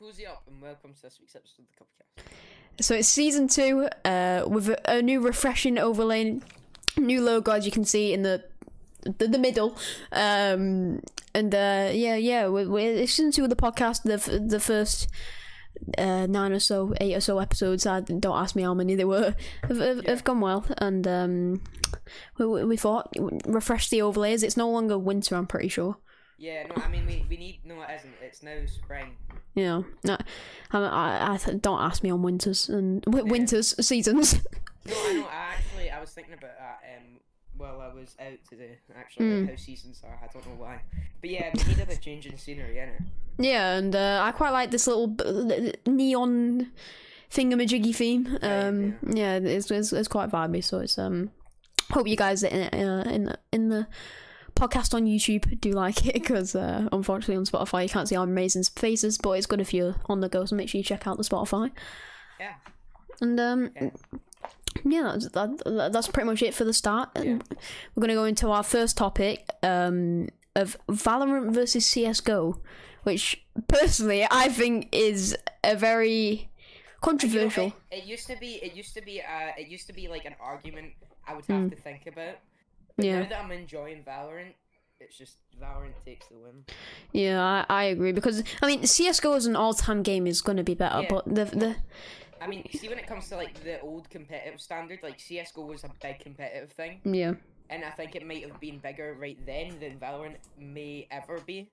cozy up and welcome to this week's episode of the Cub Cast. So it's season 2, with a new refreshing overlay, new logo as you can see in the middle, it's season 2 of the podcast. The first 8 or so episodes. Don't ask me how many there were. Have gone well, and we thought refresh the overlays. It's no longer winter, I'm pretty sure. Yeah, no, I mean we need. No, it isn't. It's now spring. Yeah, no, I don't ask me on winters and winters seasons. No, I know. I was thinking about that. While I was out today, actually, like how seasons are. I don't know why, but yeah, we needed a change in scenery, innit? Yeah, and I quite like this little neon thingamajiggy theme. Yeah, it's quite vibey. So it's hope you guys in the podcast on YouTube do like it, because unfortunately on Spotify you can't see our amazing faces, but it's good if you're on the go, so make sure you check out the Spotify. Yeah. And yeah, that's pretty much it for the start. Yeah. We're gonna go into our first topic of Valorant versus CS:GO, which personally I think is a very controversial. You know, it used to be like an argument I would have to think about. But now that I'm enjoying Valorant, it's just Valorant takes the win. Yeah, I agree, because I mean CS:GO as an all-time game is going to be better, but the I mean, see, when it comes to like the old competitive standard, like CS:GO was a big competitive thing. Yeah. And I think it might have been bigger right then than Valorant may ever be.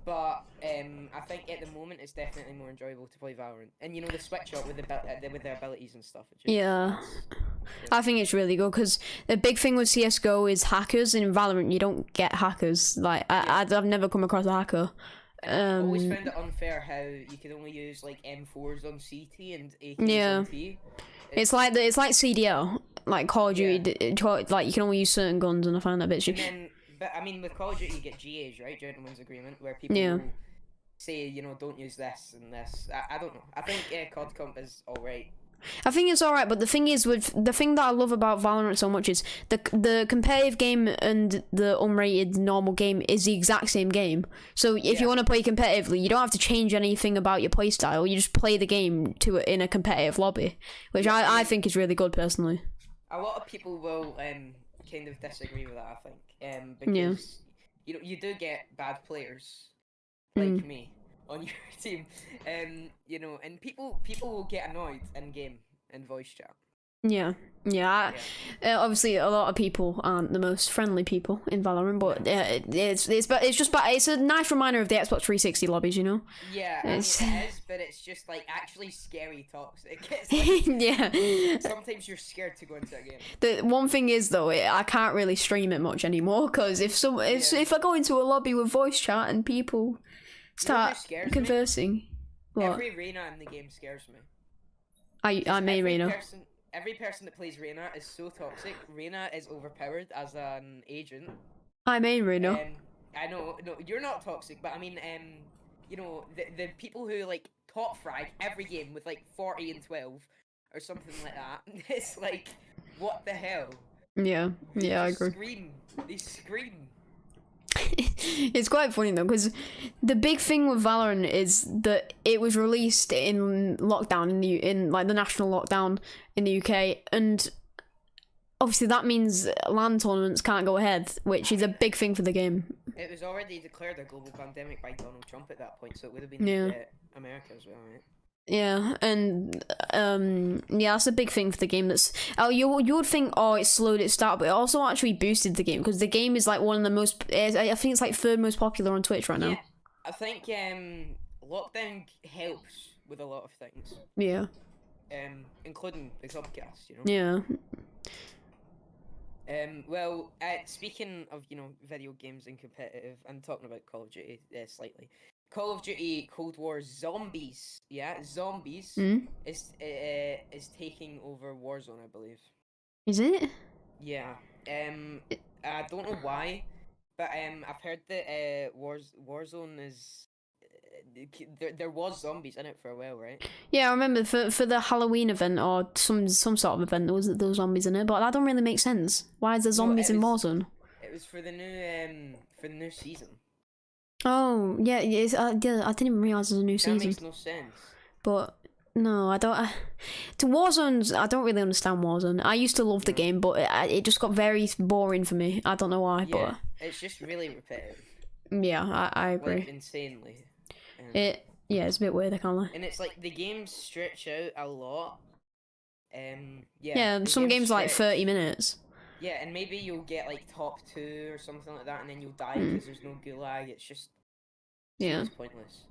But I think at the moment it's definitely more enjoyable to play Valorant, and you know, the switch up with their abilities and stuff. I think it's really good, because the big thing with CS:GO is hackers, and in Valorant you don't get hackers. Like I've never come across a hacker. I always found it unfair how you could only use like M4s on CT and AKs on T. It's like CDL, like Call of Duty. Like you can only use certain guns, and I find that a bit shit. But I mean, with Call of Duty, you get GAs, right? Gentleman's Agreement, where people will say, you know, don't use this and this. I don't know. I think COD Comp is alright. I think it's alright, but the thing is, with the thing that I love about Valorant so much is the competitive game and the unrated normal game is the exact same game. So if you want to play competitively, you don't have to change anything about your playstyle. You just play the game in a competitive lobby, which I think is really good personally. A lot of people will kind of disagree with that, I think, because you know, you do get bad players like me on your team, you know, and people will get annoyed in game and voice chat. Obviously a lot of people aren't the most friendly people in Valorant, but it's a nice reminder of the Xbox 360 lobbies, you know. Yeah, it is, but it's just like actually scary toxic. It's like, sometimes you're scared to go into a game. The one thing is though, I can't really stream it much anymore, because if I go into a lobby with voice chat and people start conversing, every Reyna in the game scares me. I main Reyna. Every person that plays Reyna is so toxic. Reyna is overpowered as an agent. I main Reyna. I know, no, you're not toxic, but I mean, you know, the people who like top frag every game with like 40 and 12 or something like that. It's like, what the hell? Yeah, I agree. They scream. It's quite funny though, because the big thing with Valorant is that it was released in lockdown in like the national lockdown in the UK, and obviously that means LAN tournaments can't go ahead, which is a big thing for the game. It was already declared a global pandemic by Donald Trump at that point, so it would have been America as well, right? Yeah, and that's a big thing for the game. You would think, oh, it slowed its start, but it also actually boosted the game, because the game is like one of the most. I think it's like third most popular on Twitch right now. Yeah, I think lockdown helps with a lot of things. Yeah. Including the Cub Cast, you know. Yeah. Well, speaking of, you know, video games and competitive, and talking about Call of Duty slightly. Call of Duty Cold War Zombies, is taking over Warzone, I believe. Is it? Yeah. I don't know why, but I've heard that Warzone is there was zombies in it for a while, right? Yeah, I remember for the Halloween event or some sort of event there was zombies in it, but that don't really make sense. Why is there zombies in Warzone? It was for the new season. Oh, yeah, I didn't even realise there's a new season. That makes no sense. But no, I don't. To Warzone's, I don't really understand Warzone. I used to love the game, but it just got very boring for me. I don't know why, but it's just really repetitive. Yeah, I agree. Like, insanely. It's a bit weird, I can't lie. And it's like the games stretch out a lot. Some games like 30 minutes. Yeah, and maybe you'll get like top 2 or something like that, and then you'll die because there's no gulag. It's just pointless.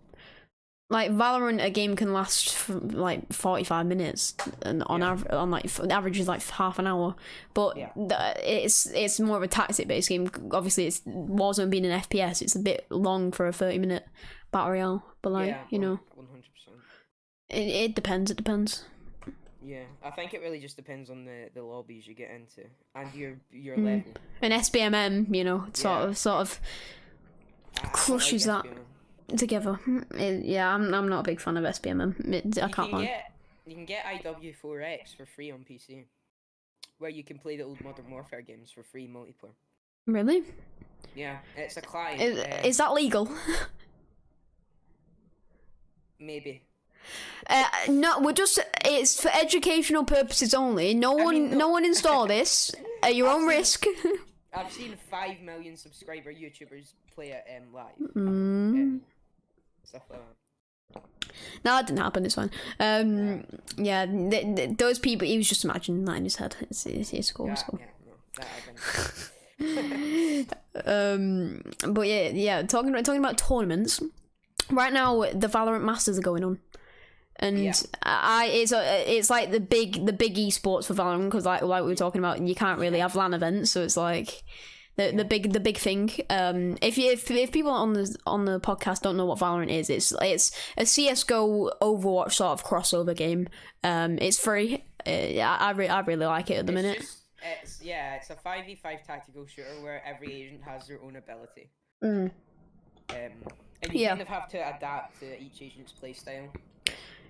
Like Valorant, a game can last for like 45 minutes, and on average is like half an hour. But it's more of a tactic-based game. Obviously, it's Warzone being an FPS. It's a bit long for a 30-minute battle royale. But 100%. It depends. It depends. Yeah, I think it really just depends on the lobbies you get into and your level. And SBMM, sort of crushes that together. I'm not a big fan of SBMM. I can't lie. You can get IW4X for free on PC, where you can play the old Modern Warfare games for free multiplayer. Really? Yeah, it's a client. Is that legal? Maybe. No, it's for educational purposes only. No one install this at your own risk. I've seen 5 million subscriber YouTubers play it live. Stuff like that. No, that didn't happen. It's fine. Those people. He was just imagining that in his head. It's cool. It's cool. But yeah. Talking about tournaments. Right now, the Valorant Masters are going on. And it's like the big esports for Valorant, because like we were talking about, you can't really have LAN events, so it's like the big thing. If people on the podcast don't know what Valorant is, it's a CS:GO Overwatch sort of crossover game. It's free. I really like it at the minute. It's a 5v5 tactical shooter where every agent has their own ability. And you kind of have to adapt to each agent's playstyle.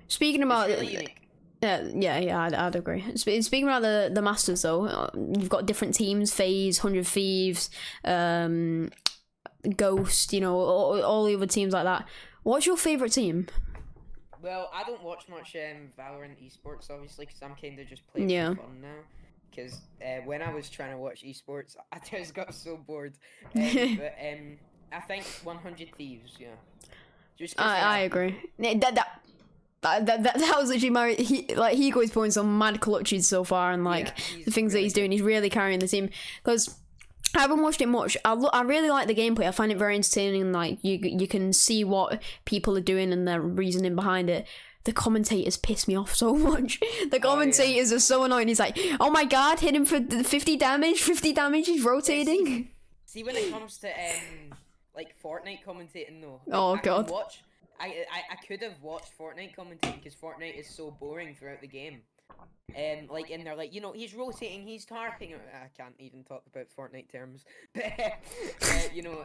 Speaking about it's really unique. I'd agree. Speaking about the Masters though, you've got different teams: FaZe, 100 Thieves, Ghost. All the other teams like that. What's your favorite team? Well, I don't watch much Valorant esports, obviously, because I'm kind of just playing for fun now. Because when I was trying to watch esports, I just got so bored. But I think 100 Thieves, Just I agree. That was literally he got his points on mad clutches so far, and the things that he's doing, he's really carrying the team. Because I haven't watched it much. I really like the gameplay. I find it very entertaining. Like you can see what people are doing and their reasoning behind it. The commentators piss me off so much. The commentators are so annoying. He's like, "Oh my god, hit him for 50 damage. 50 damage. He's rotating." See when it comes to like Fortnite commentating though. Oh god. I could have watched Fortnite commentating because Fortnite is so boring throughout the game. And they're like, he's rotating, he's tarping. I can't even talk about Fortnite terms. But I don't know.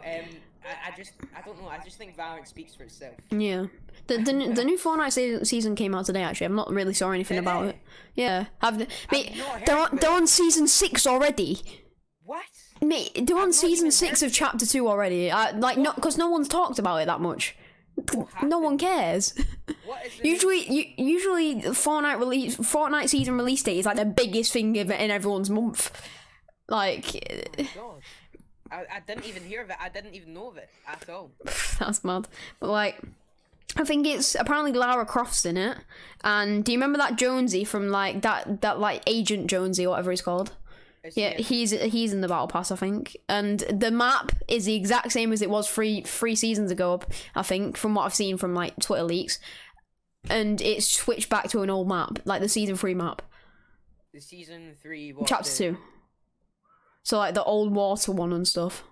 I just think Valorant speaks for itself. Yeah. The new Fortnite season came out today. Actually, I'm not really saw anything about it. Yeah, they're on season 6 already. What? Mate, they're on season 6 of chapter 2 already. Because no one's talked about it that much. No one cares. What is usually Fortnite season release date is like the biggest thing in everyone's month. Like, oh God. I didn't even hear of it. I didn't even know of it at all. That's mad. But like, I think it's apparently Lara Croft's in it. And do you remember that Jonesy from like that like Agent Jonesy or whatever he's called? He's in the battle pass, I think, and the map is the exact same as it was three seasons ago, I think, from what I've seen from like Twitter leaks, and it's switched back to an old map, like the season 3 map. The season 3 chapter 2. So like the old water one and stuff.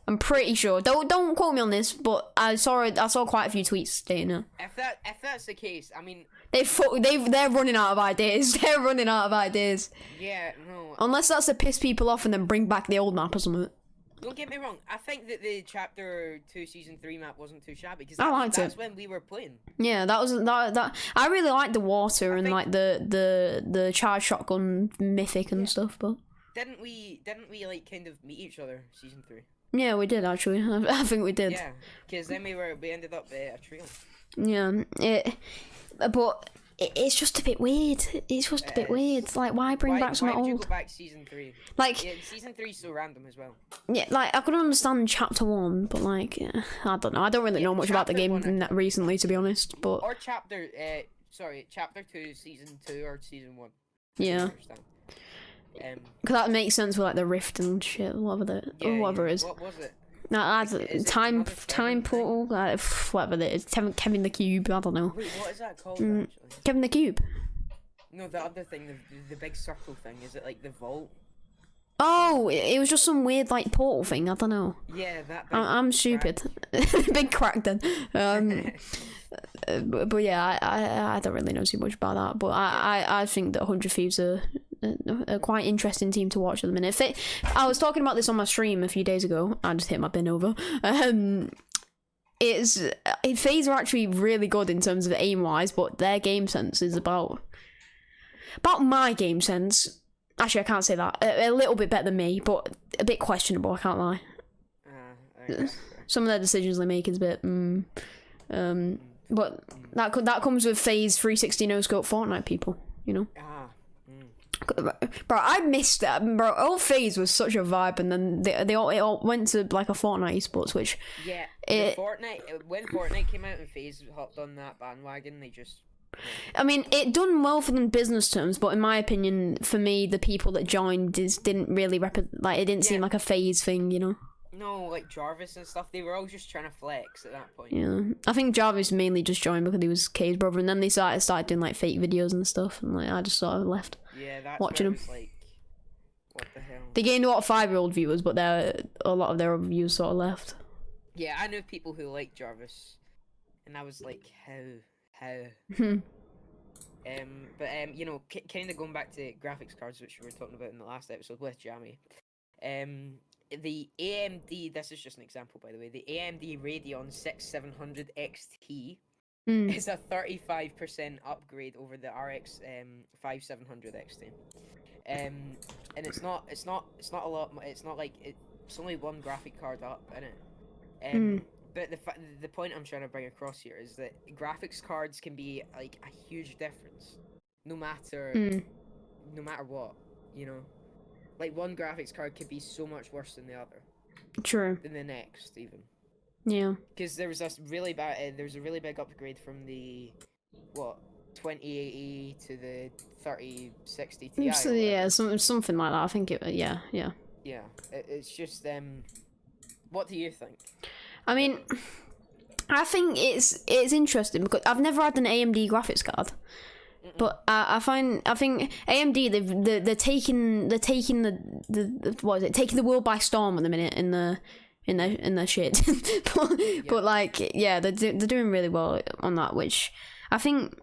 I'm pretty sure. Don't quote me on this, but I saw quite a few tweets stating it. If that's the case, I mean, they're running out of ideas. They're running out of ideas. Yeah, no. Unless that's to piss people off and then bring back the old map or something. Don't get me wrong. I think that the chapter 2 season 3 map wasn't too shabby because that's when we were playing. Yeah, that. I really liked the water and like the charge shotgun mythic and stuff, but didn't we like kind of meet each other season 3? Yeah, we did actually. I think we did. Yeah, because then we ended up a trio. Yeah, but it's just a bit weird. It's just a bit weird. Like, why bring back something old? Why did you go back season 3? Like, yeah, season 3's so random as well. Yeah, like I could understand chapter 1, but like I don't know. I don't really know much about the game recently, to be honest. But or chapter 2, season 2 or season 1. Yeah. Because that makes sense with like the rift and shit, whatever it is. What was it? No, time portal, whatever it is. Kevin the Cube. I don't know. Wait, what is that called? Actually? Kevin the Cube. No, the other thing, the big circle thing. Is it like the vault? Oh, it was just some weird like portal thing. I don't know. Yeah, that. I'm stupid. Big crack then. But yeah, I don't really know too much about that. But I think that 100 Thieves are a quite interesting team to watch at the minute. I was talking about this on my stream a few days ago. I just hit my bin over. FaZe are actually really good in terms of aim wise, but their game sense is about my game sense. Actually, I can't say that. A little bit better than me, but a bit questionable. I can't lie. Some of their decisions they make is a bit. But that comes with FaZe 360 no scope Fortnite people, you know. Bro, I missed that. Bro, old FaZe was such a vibe, and then it all went to like a Fortnite esports, which when Fortnite came out and FaZe hopped on that bandwagon, they just. I mean, it done well for them in business terms, but in my opinion, for me, the people that joined didn't really it didn't seem like a FaZe thing, you know. No, like Jarvis and stuff, they were all just trying to flex at that point. Yeah, I think Jarvis mainly just joined because he was Kay's brother, and then they started doing like fake videos and stuff, and like I just sort of left. Yeah, that's watching them. Like, what the hell? They gained a lot of 5-year-old viewers, but a lot of their viewers sort of left. Yeah, I know people who like Jarvis, and I was like, how? You know, kind of going back to graphics cards, which we were talking about in the last episode with Jamie. The AMD, this is just an example, by the way. The AMD Radeon 6700 XT is a 35% upgrade over the RX 5700 XT. And it's not a lot. It's not like it's only one graphic card up in it. But the point I'm trying to bring across here is that graphics cards can be like a huge difference, no matter what, you know. Like one graphics card could be so much worse than the other. True. Than the next, even. Yeah. Because there was a really big upgrade from the 2080 to the 3060 Ti. So, yeah, something like that. I think it. Yeah. Yeah. It's just what do you think? I mean, I think it's interesting because I've never had an AMD graphics card. But I think AMD they're taking the what is it, taking the world by storm at the minute in the shit. But like yeah, they're doing really well on that, which I think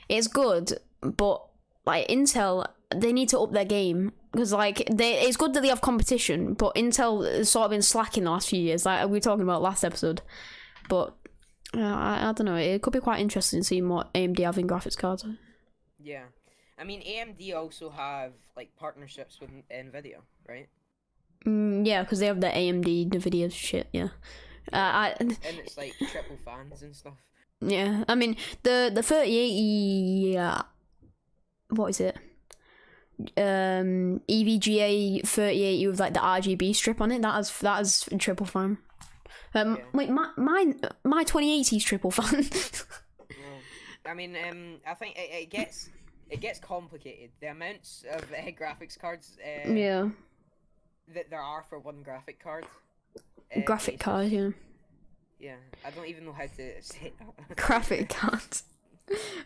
it's good. But like Intel, they need to up their game because like it's good that they have competition, but Intel has sort of been slacking the last few years, like we were talking about last episode. But I don't know. It could be quite interesting seeing what AMD have in graphics cards. Yeah, I mean AMD also have like partnerships with Nvidia, right? Yeah, because they have the AMD Nvidia shit. Yeah, and it's like triple fans and stuff. Yeah, I mean the 3080. What is it? EVGA 3080 with like the RGB strip on it. That is triple fan. Wait, my 2080's triple fan. I mean, I think it gets complicated. The amounts of graphics cards that there are for one graphic card. Graphic card, yeah. Yeah, I don't even know how to say that. Graphic cards.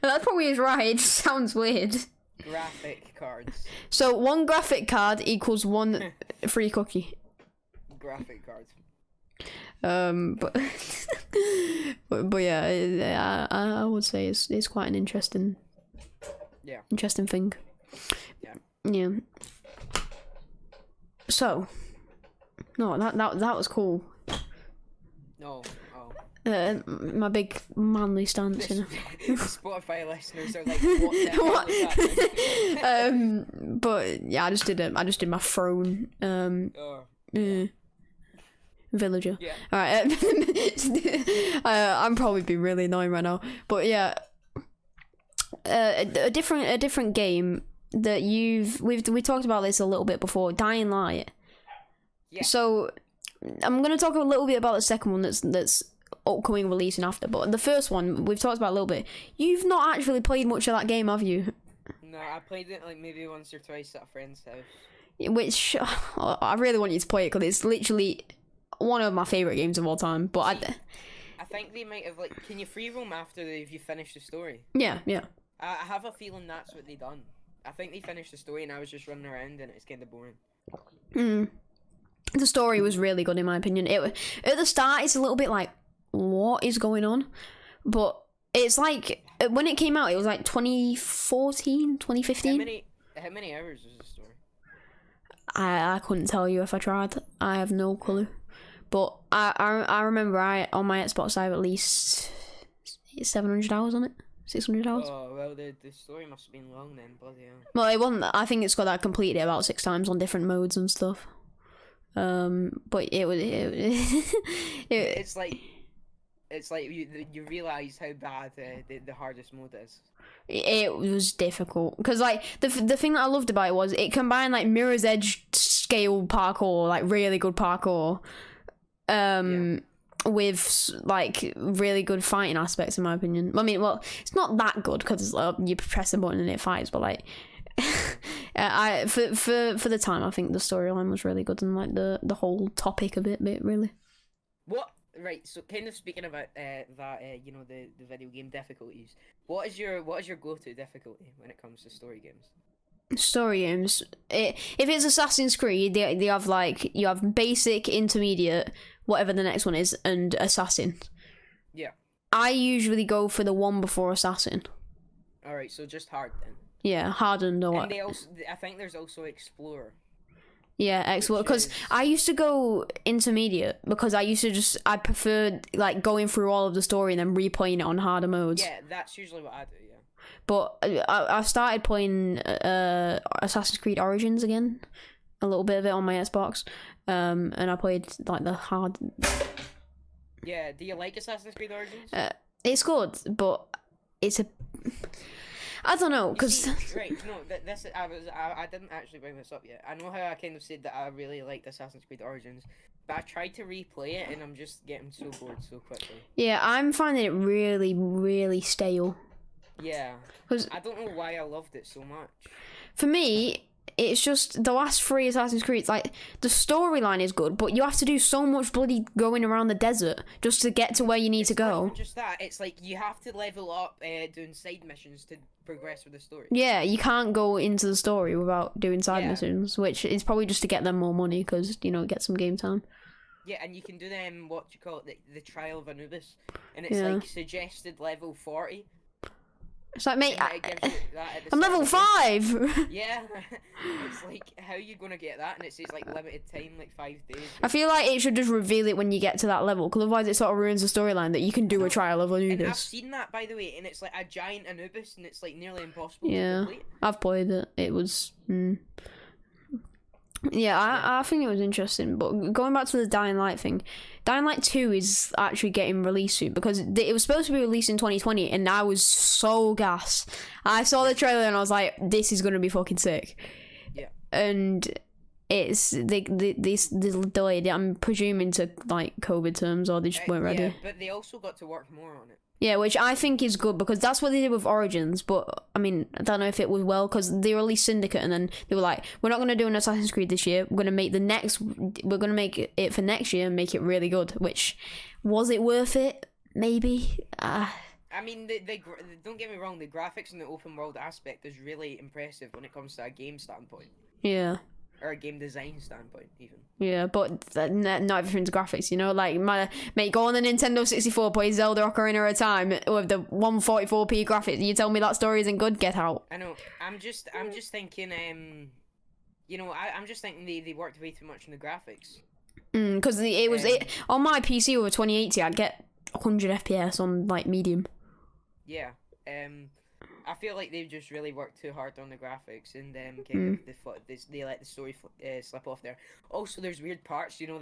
That probably is right. It just sounds weird. Graphic cards. So one graphic card equals one free cookie. Graphic cards. But yeah, I would say it's quite an interesting thing. Yeah. So, no, that was cool. No. My big manly stance, you know. Spotify listeners are like, what the hell is that? But yeah, I just did my throne. Villager. Yeah. All right. I'm probably being really annoying right now, but yeah, a different game that we talked about this a little bit before. Dying Light. Yeah. So I'm gonna talk a little bit about the second one that's upcoming releasing after, but the first one we've talked about a little bit. You've not actually played much of that game, have you? No, I played it like maybe once or twice at a friend's house. Which I really want you to play it because it's literally one of my favorite games of all time. But I think they might have like. Can you free roam after if you finish the story? yeah. I have a feeling that's what they done. I think they finished the story and I was just running around and it's kind of boring. The story was really good in my opinion. At the start, it's a little bit like, what is going on? But it's like when it came out, it was like 2014, 2015. How many hours was the story? I couldn't tell you if I tried. I have no clue. But I remember on my Xbox I have at least 700 hours on it. 600 hours. Oh well, the story must have been long then. Bloody hell. Well, it wasn't. I think it's got that completed about 6 times on different modes and stuff. But it was. It's like you realise how bad the hardest mode is. It was difficult because like the thing that I loved about it was it combined like Mirror's Edge scale parkour, like really good parkour, with like really good fighting aspects in my opinion. I mean, well, it's not that good because you press a button and it fights, but like for the time I think the storyline was really good and like the whole topic of it really. What? Right, so kind of speaking about you know, the video game difficulties. What is your go-to difficulty when it comes to story games? Story games. If it's Assassin's Creed, they have like you have basic, intermediate, whatever the next one is, and assassin. Yeah. I usually go for the one before assassin. All right, so just hard then. Yeah, hardened or what? And I think there's also explorer. Yeah, excellent. Because I used to go intermediate because I preferred like going through all of the story and then replaying it on harder modes. Yeah, that's usually what I do. Yeah. But I started playing Assassin's Creed Origins again, a little bit of it on my Xbox, and I played like the hard. Yeah, do you like Assassin's Creed Origins? It's good, but it's a. I don't know, because... Right, no, I didn't actually bring this up yet. I know how I kind of said that I really liked Assassin's Creed Origins, but I tried to replay it and I'm just getting so bored so quickly. Yeah, I'm finding it really, really stale. Yeah, 'Cause I don't know why I loved it so much. For me, it's just the last 3 Assassin's Creed, like, the storyline is good, but you have to do so much bloody going around the desert just to get to where you need to go. Not just that, it's like you have to level up doing side missions to progress with the story. Yeah, you can't go into the story without doing side missions, which is probably just to get them more money because, you know, get some game time. Yeah, and you can do them, what you call it, the Trial of Anubis, and it's like suggested level 40. It's like, mate, I'm level 5! Yeah, it's like, how are you gonna get that? And it says like limited time, like 5 days. I feel like it should just reveal it when you get to that level, because otherwise it sort of ruins the storyline that you can do a trial of Anubis. And I've seen that, by the way, and it's like a giant Anubis, and it's like nearly impossible to complete. I've played it. It was... Yeah, I think it was interesting, but going back to the Dying Light thing, Dying Light 2 is actually getting released soon, because it was supposed to be released in 2020, and I was so gassed. I saw the trailer and I was like, this is going to be fucking sick. Yeah. And it's, they delayed it, I'm presuming to, like, COVID terms, or they just weren't ready. Yeah, but they also got to work more on it. Yeah, which I think is good because that's what they did with Origins. But I mean, I don't know if it was well because they released Syndicate and then they were like, "We're not going to do an Assassin's Creed this year. We're going to make We're going to make it for next year and make it really good." Which was it worth it? Maybe. I mean, they don't get me wrong. The graphics and the open world aspect is really impressive when it comes to a game standpoint. Yeah. Or a game design standpoint, even. Yeah, but not everything's graphics, you know? Like, mate, go on the Nintendo 64, play Zelda Ocarina of Time with the 144p graphics. You tell me that story isn't good? Get out. I know. I'm just thinking, you know, I'm just thinking they worked way too much on the graphics. Because on my PC over 2080, I'd get 100 FPS on, like, medium. Yeah. I feel like they've just really worked too hard on the graphics and kind of they let the story slip off there. Also, there's weird parts, you know,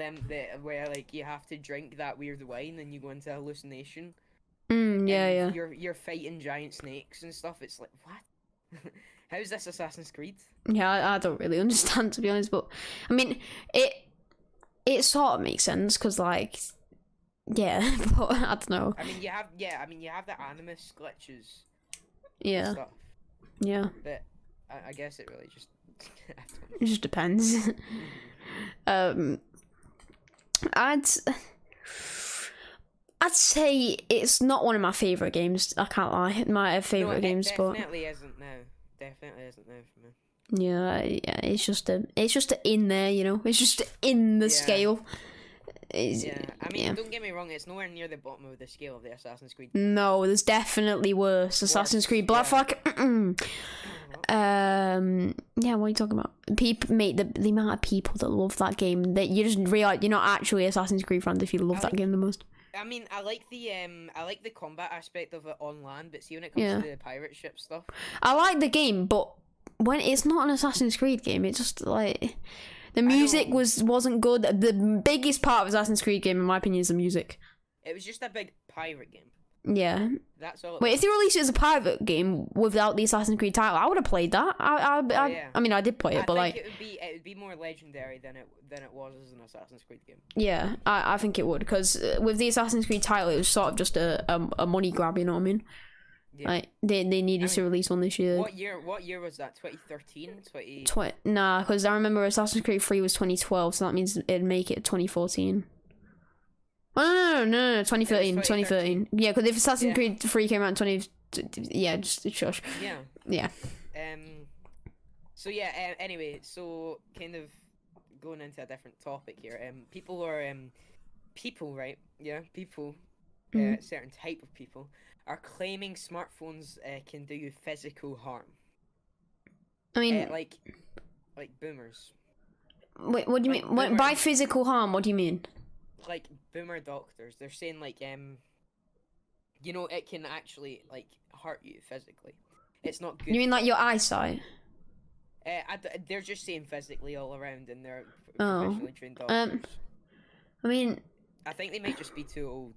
where like you have to drink that weird wine and you go into hallucination. Yeah. You're fighting giant snakes and stuff. It's like, what? How is this Assassin's Creed? Yeah, I don't really understand, to be honest, but I mean, it sort of makes sense because like, yeah, but I don't know. I mean, you have the animus glitches. Yeah. Stuff. Yeah. But I guess it really just it just depends. I'd say it's not one of my favorite games. I can't lie. My favorite games, but definitely isn't now. Definitely isn't now for me. Yeah, it's just in there, you know. It's just in the scale. I mean, don't get me wrong. It's nowhere near the bottom of the scale of the Assassin's Creed. No, there's definitely worse. Assassin's Creed Black Flag. Yeah, what are you talking about? People, mate, the amount of people that love that game, that you just realize you're not actually Assassin's Creed fans if you love that game the most. I mean, I like the combat aspect of it on land, but see when it comes to the pirate ship stuff, I like the game, but when it's not an Assassin's Creed game, it's just like the music wasn't good. The biggest part of Assassin's Creed game, in my opinion, is the music. It was just a big pirate game. Yeah. That's all. Wait, if they released it as a pirate game without the Assassin's Creed title, I would have played that. I mean, I did play it, but like, it would be more legendary than it was as an Assassin's Creed game. Yeah, I think it would, because with the Assassin's Creed title, it was sort of just a money grab. You know what I mean? Yeah. Like they needed to release one this year. What year was that? 2013? Nah, because I remember Assassin's Creed 3 was 2012, so that means it'd make it 2014. Oh, no, 2013. Yeah, because if Assassin's Creed 3 came out in 20... Yeah, just shush. Yeah. So, yeah, anyway, so kind of going into a different topic here. People, right? Yeah, people, certain type of people, are claiming smartphones can do you physical harm. I mean... like boomers. Wait, what do you mean? By physical harm, what do you mean? Like boomer doctors, they're saying like you know, it can actually like hurt you physically. It's not good. You mean like your eyesight? They're just saying physically all around, and they're professionally trained doctors. I mean, I think they might just be too old.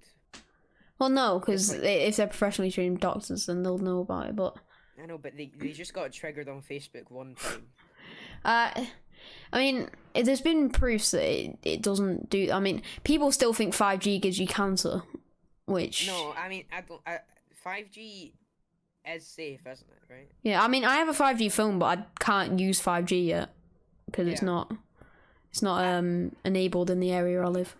Well, no, because if they're professionally trained doctors, then they'll know about it. But I know, but they just got triggered on Facebook one time. I mean, there's been proofs that it doesn't do... I mean, people still think 5G gives you cancer, which... No, I mean, 5G is safe, isn't it, right? Yeah, I mean, I have a 5G phone, but I can't use 5G yet, because it's not enabled in the area I live.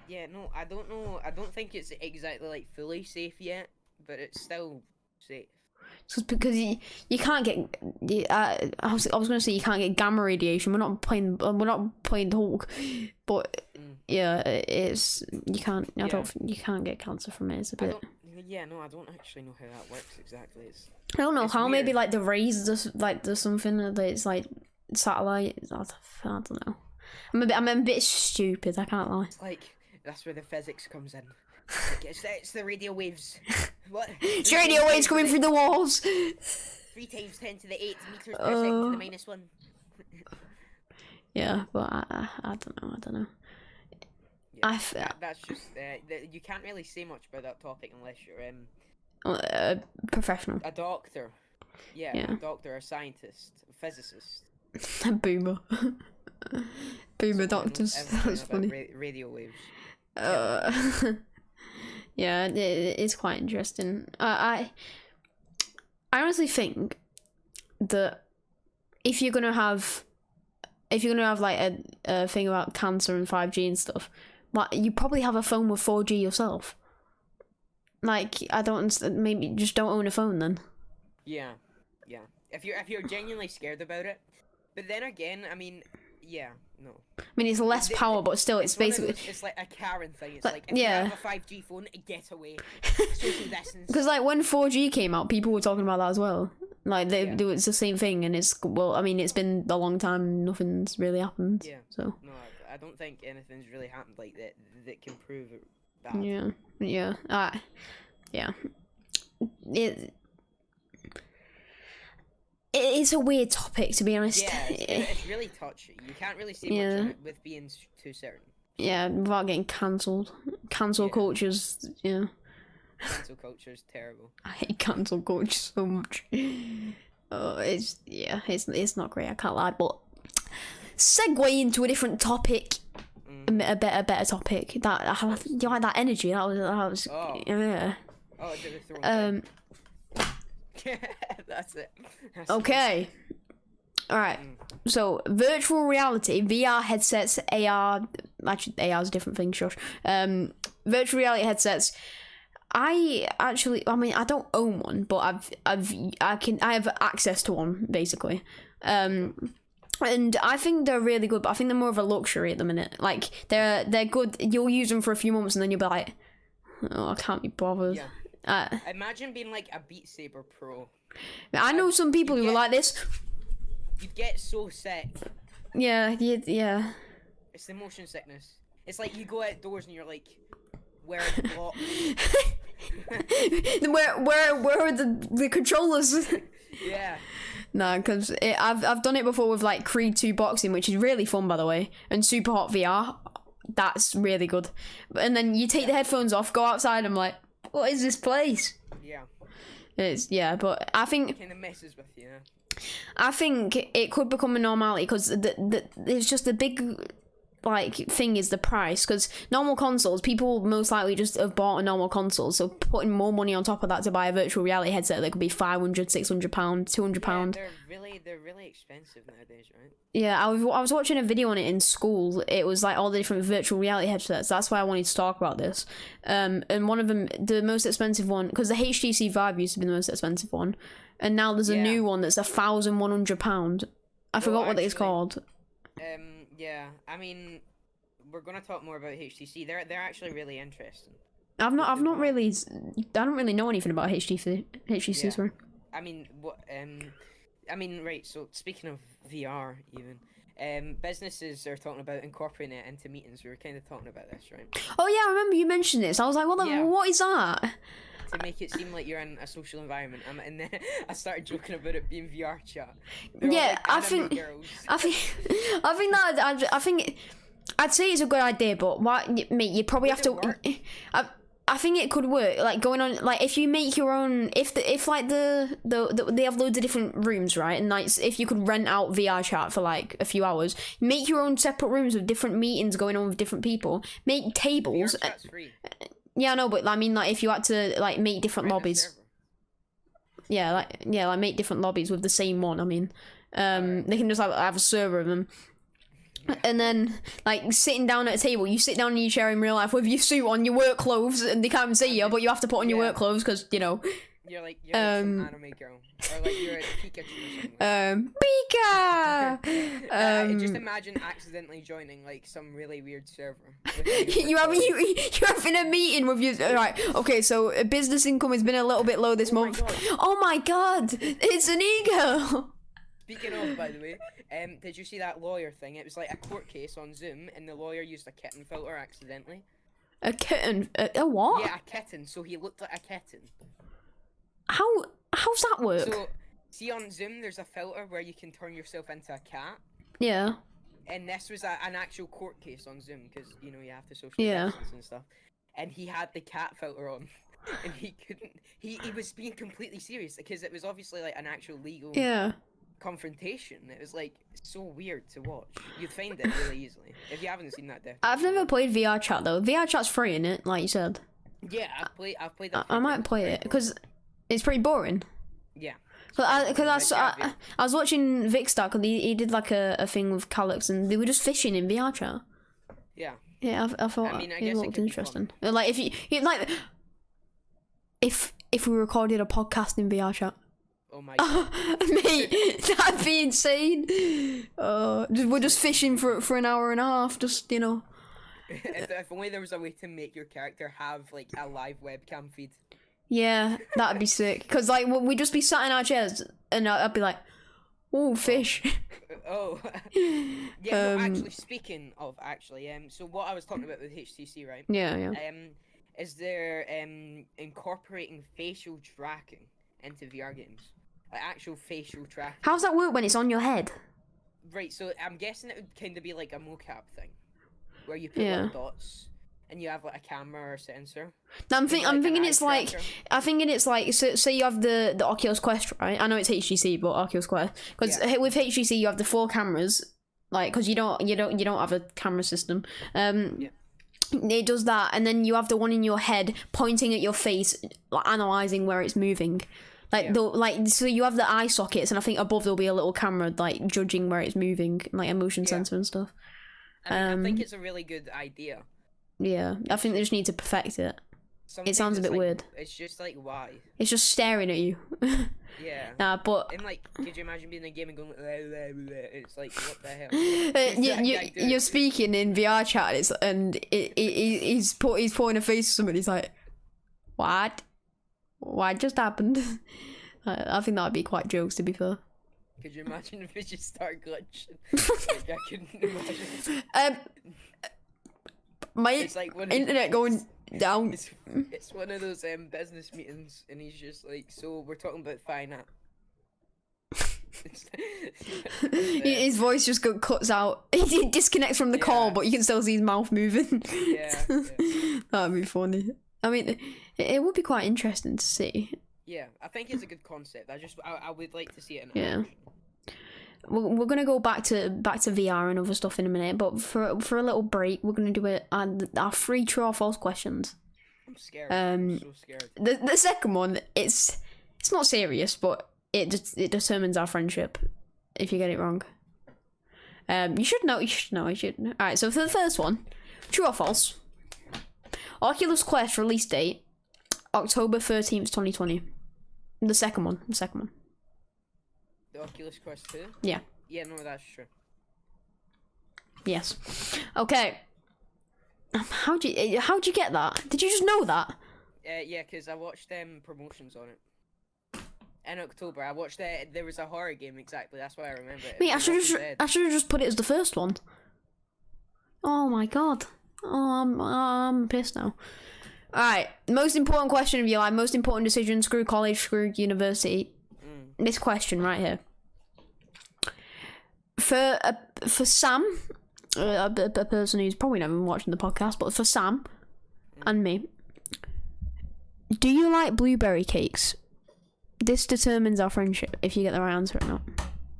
Yeah, no, I don't know. I don't think it's exactly, like, fully safe yet, but it's still safe. It's because you can't get. I was gonna say you can't get gamma radiation. We're not playing Hulk, but yeah, it's you can't. You can't get cancer from it. It's a bit. I don't actually know how that works exactly. I don't know how. Weird. Maybe like the rays, there's something that it's like satellite. I don't know. I'm a bit stupid. I can't lie. It's like that's where the physics comes in. It's the radio waves. What? It's radio waves coming through the walls. 3 times 10 to the 8 meters per second to the -1. Yeah, but I don't know. Yeah, that's just you can't really say much about that topic unless you're professional. A doctor. Yeah, a doctor, a scientist, a physicist. A boomer. Boomer doctors. That's funny. Radio waves. Yeah, it's quite interesting. I honestly think that if you're gonna have like a thing about cancer and 5G and stuff, like you probably have a phone with 4G yourself. Like maybe just don't own a phone then. Yeah. If you're genuinely scared about it, but then again, I mean. Yeah, no. I mean, it's less power, but still, it's basically... It's like a Karen thing. It's like if you have a 5G phone, get away. Social distance. Because, like, when 4G came out, people were talking about that as well. Like, it's the same thing, and it's... Well, I mean, it's been a long time, and nothing's really happened. Yeah. So. No, I don't think anything's really happened like that can prove that. Yeah. it's a weird topic, to be honest. Yeah, it's really touchy. You can't really say much on it with being too certain. Yeah, without getting cancelled. Cancel culture's, yeah. Cancel culture's terrible. I hate cancel culture so much. Oh, it's not great, I can't lie, but segue into a different topic. A better topic. That you like that energy? That was yeah. Oh, did it That's it. Okay. Alright. So virtual reality, VR headsets, AR. Actually, AR is a different thing. Shush. Virtual reality headsets. I mean, I don't own one, but I have access to one basically. And I think they're really good, but I think they're more of a luxury at the minute. Like they're good. You'll use them for a few months, and then you'll be like, "Oh, I can't be bothered." Yeah. Imagine being like a Beat Saber pro. I know some people who are like this. You get so sick. Yeah. It's the motion sickness. It's like you go outdoors and you're like, where are the blocks? where are the controllers? Yeah. Nah, because I've done it before with like Creed 2 boxing, which is really fun, by the way, and Super Hot VR. That's really good. And then you take the headphones off, go outside. I'm like, what is this place? Yeah. But I think it kind of messes with you. I think it could become a normality because it's just the big like thing is the price, because normal consoles, people most likely just have bought a normal console, so putting more money on top of that to buy a virtual reality headset that could be £500, £600, £200. They're really expensive nowadays, right? Yeah, I was watching a video on it in school. It was like all the different virtual reality headsets. That's why I wanted to talk about this. And one of them, the most expensive one, because the HTC Vive used to be the most expensive one, and now there's a new one that's £1,100. I forgot what it's called. Yeah, I mean, we're gonna talk more about HTC. They're actually really interesting. I don't really know anything about HTC. Sorry. I mean, right. So speaking of VR, even businesses are talking about incorporating it into meetings. We were kind of talking about this, right? Oh yeah, I remember you mentioned this. I was like, what is that? To make it seem like you're in a social environment, and then I started joking about it being VR chat. Yeah, I think I'd say it's a good idea, but mate, you probably have to. I think it could work. Like going on, like if you make your own, if they have loads of different rooms, right? And like if you could rent out VR chat for like a few hours, make your own separate rooms with different meetings going on with different people. Make tables. VR chat's free. Yeah, I know, but I mean, like, if you had to, like, make different lobbies. Yeah, make different lobbies with the same one, I mean. They can just have a server of them. And then, like, sitting down at a table, you sit down in your chair in real life with your suit on, your work clothes, and they can't even see you, but you have to put on your work clothes, because, you know. You're like some anime girl. Or like you're a Pikachu or something. Pika! Just imagine accidentally joining like some really weird server. You're having a meeting with your... Right, okay, so business income has been a little bit low this month. Oh my god! It's an ego! Speaking of, by the way, did you see that lawyer thing? It was like a court case on Zoom, and the lawyer used a kitten filter accidentally. A kitten? A what? Yeah, a kitten, so he looked like a kitten. How's that work? So, see on Zoom, there's a filter where you can turn yourself into a cat. Yeah. And this was an actual court case on Zoom, because, you know, you have to social distance and stuff. And he had the cat filter on, and he couldn't, he was being completely serious, because it was obviously, like, an actual legal confrontation. It was, like, so weird to watch. You'd find it really easily. If you haven't seen that, definitely. I've never played VR chat, though. VR chat's free, innit? Like you said. Yeah, I've played that. I might play it, because... It's pretty boring. Yeah. Because I was watching Vicstar, because he did like a thing with Calyx, and they were just fishing in VR chat. Yeah. Yeah, I thought it looked interesting. Like if you like, if we recorded a podcast in VR chat. Oh my god. Mate, that'd be insane. We're just fishing for an hour and a half, just, you know. If only there was a way to make your character have like a live webcam feed. Yeah, that'd be sick. Because, like, we'd just be sat in our chairs, and I'd be like, oh, fish. Oh. Yeah, no, actually, speaking of, so what I was talking about with HTC, right? Yeah. Is they're incorporating facial tracking into VR games. like actual facial tracking. How does that work when it's on your head? Right, so I'm guessing it would kind of be like a mocap thing, where you put little dots and you have like a camera or a sensor. No, I'm thinking it's like, so say you have the Oculus Quest, right? I know it's HTC, but Oculus Quest, because with HTC you have the 4 cameras, like, because you don't have a camera system. It does that, and then you have the one in your head pointing at your face, like, analyzing where it's moving. Like so you have the eye sockets, and I think above there'll be a little camera like judging where it's moving, like a motion sensor and stuff. I think it's a really good idea. Yeah, I think they just need to perfect it. It sounds a bit weird. It's just like, why? It's just staring at you. Yeah. Nah, but and like, could you imagine being in a game and going? It's like, what the hell? You're speaking in VR chat, and he's putting a face to somebody. He's like, what? What just happened? I think that'd be quite jokes, to be fair. Could you imagine if it just started glitching? Like, I couldn't imagine. My internet going down. It's one of those business meetings, and he's just like, so we're talking about finance. His voice just cuts out. He disconnects from the call, but you can still see his mouth moving. Yeah. That'd be funny. I mean, it would be quite interesting to see. Yeah, I think it's a good concept. I would like to see it in action. We're gonna go back to VR and other stuff in a minute, but for a little break, we're gonna do our 3 true or false questions. I'm scared. I'm so scared. The second one, it's not serious, but it determines our friendship if you get it wrong. You should know. All right. So for the first one, true or false? Oculus Quest release date October 13th, 2020. The second one. The Oculus Quest 2? Yeah. Yeah, no, that's true. Yes. Okay. How'd you get that? Did you just know that? Yeah, because I watched promotions on it. In October, I watched there was a horror game, exactly, that's why I remember it. Wait, I should have just put it as the first one. Oh my god. Oh, I'm pissed now. Alright, most important question of your life, most important decision, screw college, screw university. This question right here. For Sam, a person who's probably never been watching the podcast, but for Sam and me, do you like blueberry cakes? This determines our friendship, if you get the right answer or not.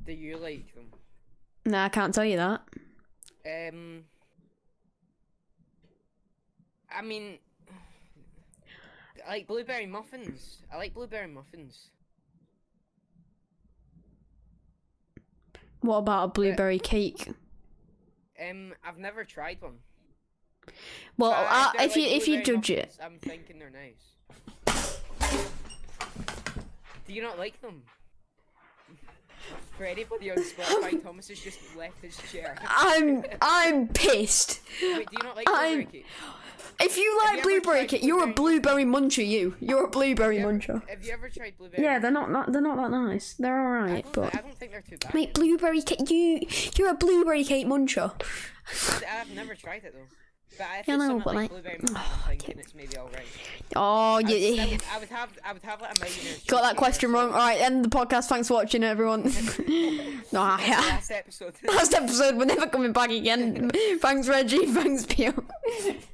Do you like them? Nah, I can't tell you that. I mean, I like blueberry muffins. What about a blueberry cake? I've never tried one. Well, if you judge muffins, I'm thinking they're nice. Do you not like them? For anybody on Spotify, Thomas has just left his chair. I'm pissed. Wait, do you not like blueberry cake? If you like blueberry cake, you're a blueberry muncher. You're a blueberry muncher. Have you ever tried blueberry? Yeah, they're not that nice. They're alright, but I don't think they're too bad. Mate, blueberry cake. You're a blueberry cake muncher. I've never tried it though. But if yeah, it's no, but like blueberry muffins, I'm thinking it's maybe alright. Oh, yeah. I would have like a millionaire. Got that question wrong. Alright, end the podcast. Thanks for watching, everyone. No, yeah. Last episode. Last episode. We're never coming back again. Thanks, Reggie. Thanks, Pio.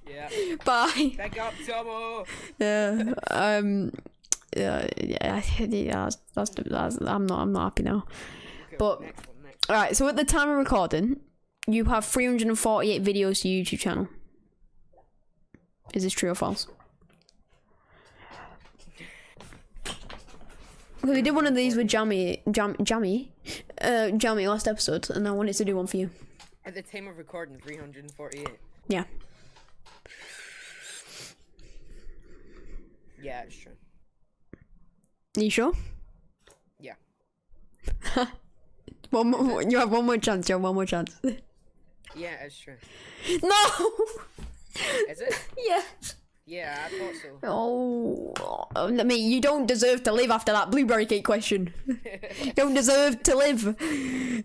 Yeah. Bye. Back up, Tomo. Yeah. That's I'm not happy now. Okay, but next one. Alright, so at the time of recording, you have 348 videos to your YouTube channel. Is this true or false? We did one of these with Jammy last episode, and I wanted to do one for you. At the time of recording, 348. Yeah. Yeah, it's true. Are you sure? Yeah. You have one more chance. Yeah, it's true. No. Is it? Yes. Yeah, I thought so. Oh, I mean, you don't deserve to live after that blueberry cake question. You don't deserve to live.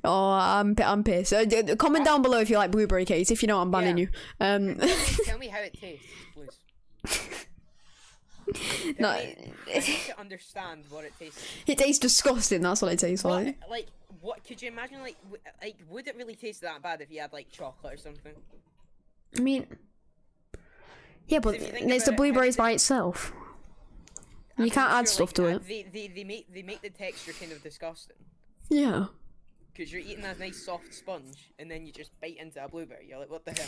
Oh, I'm pissed. Comment down below if you like blueberry cakes. If you know, I'm banning you. Tell me how it tastes, please. No, I need to understand what it tastes like. it tastes disgusting. That's what it tastes like. Like, what could you imagine? Like, would it really taste that bad if you had like chocolate or something? I mean, yeah, but it's the blueberries by itself. You can't add stuff to it. They make the texture kind of disgusting. Yeah. Because you're eating a nice soft sponge, and then you just bite into a blueberry. You're like, what the hell?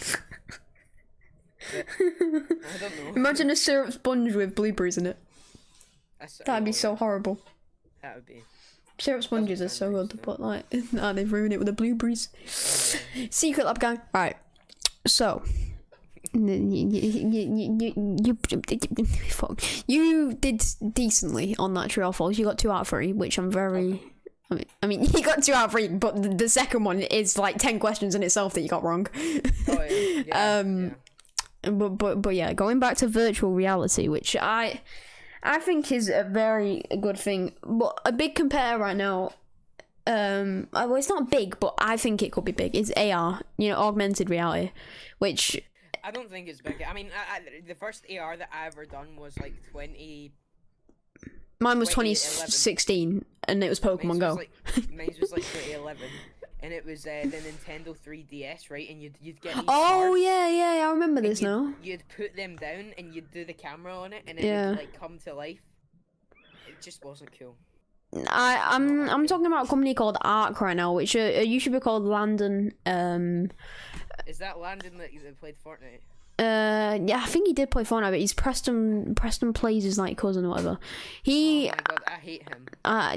I don't know. Imagine a syrup sponge with blueberries in it. That'd be so horrible. That would be. Syrup sponges are so good, but like, nah, they've ruined it with the blueberries. Secret lab gang. Right. So. You did decently on that true or false. You got 2 out of 3, which I'm very. I mean, you got 2 out of 3, but the second one is like 10 questions in itself that you got wrong. Oh, yeah. But yeah, going back to virtual reality, which I think is a very good thing, but a big compare right now. Well, it's not big, but I think it could be big. Is AR, augmented reality, which. I don't think it's big. I mean, the first AR that I ever done was like 20. Mine was 2016, and it was Pokemon Go. Mine was like 2011, and it was the Nintendo 3DS, right? And you'd get. These oh cards, yeah, I remember this now. You'd put them down, and you'd do the camera on it, and it would like come to life. It just wasn't cool. I'm talking about a company called Arc right now, which you should be called Landon. Is that Landon that played Fortnite? Yeah, I think he did play Fortnite, but he's Preston Plays his like cousin or whatever. Oh my god, I hate him.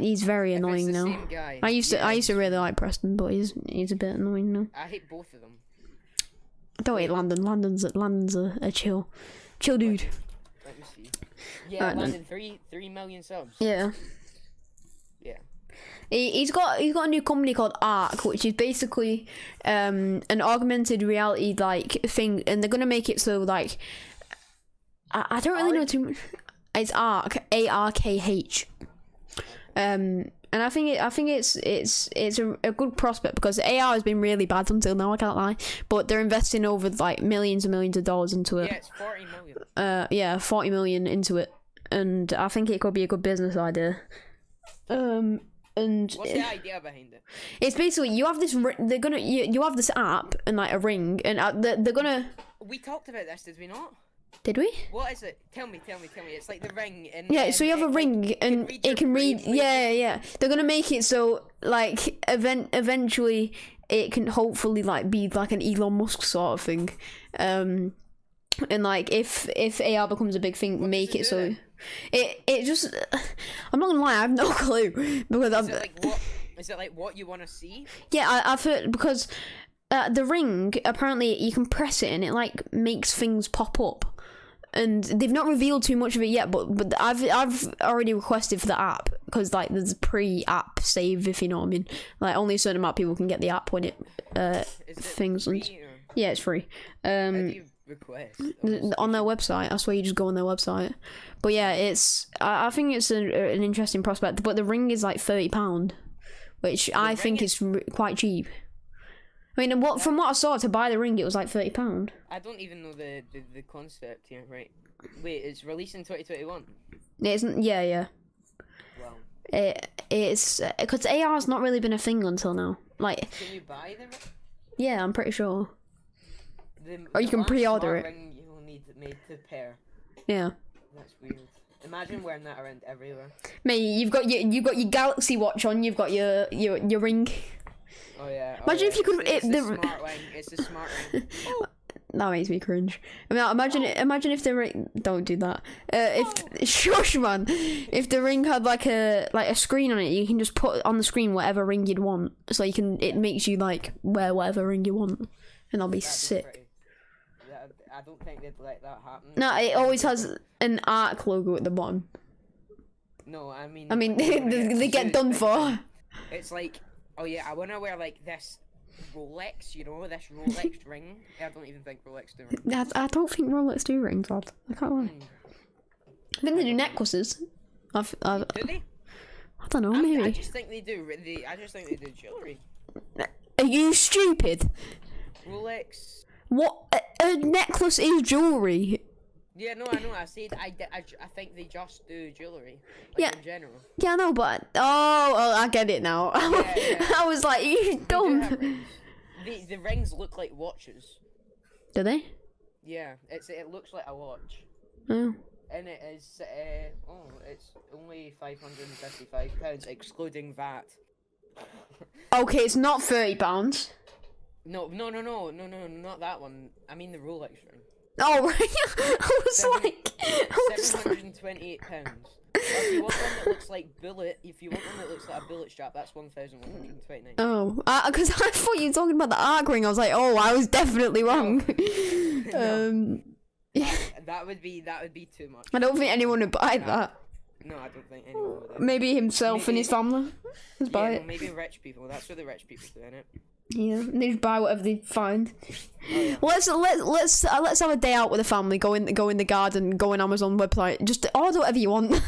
He's very annoying now. Same guy, I used to really like Preston, but he's a bit annoying now. I hate both of them. I don't hate Landon. Landon's a chill dude. Let me see. Yeah, Landon, 3 million subs. Yeah. Yeah. He's got a new company called Arc, which is basically an augmented reality like thing, and they're gonna make it so like I don't really know too much. It's Arc, ARKH. And I think it's a good prospect because AR has been really bad until now. I can't lie, but they're investing over like millions and millions of dollars into it. Yeah, it's 40 million. Yeah, 40 million into it, and I think it could be a good business idea. And what's the idea behind it? It's basically you have this. You have this app and like a ring, and they're gonna. We talked about this, did we not? Did we? What is it? Tell me. It's like the ring. And, yeah, so you have a ring, and it can read. Yeah. They're gonna make it so like eventually it can hopefully like be like an Elon Musk sort of thing, and like if AR becomes a big thing, what make it so. Then? It just. I'm not gonna lie, I have no clue because Is it like what you want to see? Yeah, I've heard because the ring apparently you can press it and it like makes things pop up, and they've not revealed too much of it yet. But I've already requested for the app because like there's a pre-app save, if you know what I mean. Like only a certain amount of people can get the app when it things. Free, yeah, it's free. How do you request? On their website. That's where you just go on their website. But yeah, I think it's an interesting prospect. But the ring is like £30, which I think is quite cheap. I mean, from what I saw to buy the ring, it was like £30. I don't even know the concept here. Right? Wait, it's released in 2021. It isn't. Yeah. Wow. It's because AR's not really been a thing until now. Like. Can you buy them? Yeah, I'm pretty sure. Or you can pre-order it. Ring you'll need made to pair. Yeah. That's weird. Imagine wearing that around everywhere. Mate, you've got your Galaxy Watch on. You've got your ring. Oh yeah. Imagine if you could. It's the smart ring. It's the smart ring. That makes me cringe. I mean, imagine if the ring. Don't do that. Shush, man. If the ring had like a screen on it, you can just put on the screen whatever ring you'd want. So you can. It makes you like wear whatever ring you want, and that'll be sick. I don't think they'd let that happen. No, it always has an Arc logo at the bottom. No, I mean they get done for. It's like, oh yeah, I want to wear like this Rolex, this Rolex ring. I don't even think Rolex do rings. I don't think Rolex do rings, lad. I can't lie. I think they do necklaces. Do they? I don't know, maybe. I just think they do. I just think they do jewelry. Are you stupid? Rolex. What? A necklace is jewelry. Yeah, no, I know. I said I think they just do jewelry. Like, Yeah. In general. Yeah, I know, but I get it now. Yeah. I was like, you They do dumb. have rings. The rings look like watches. Do they? Yeah, it looks like a watch. Oh. And it is it's only £555 excluding VAT. Okay, it's not £30. No, not that one. I mean the Rolex ring. Oh, right. I was like, £728. If you want one that looks like a bullet strap, that's 1,129. oh, because I thought you were talking about the arc ring. I was like, oh, I was definitely wrong. No. Yeah. That would be too much. I don't think anyone would buy that. No, I don't think anyone would. Maybe himself and his family would buy Yeah, it. maybe rich people. That's what the rich people do, innit? Yeah, they just buy whatever they find. Oh, yeah. Let's have a day out with the family. Go in the garden. Go on Amazon website. Just order whatever you want.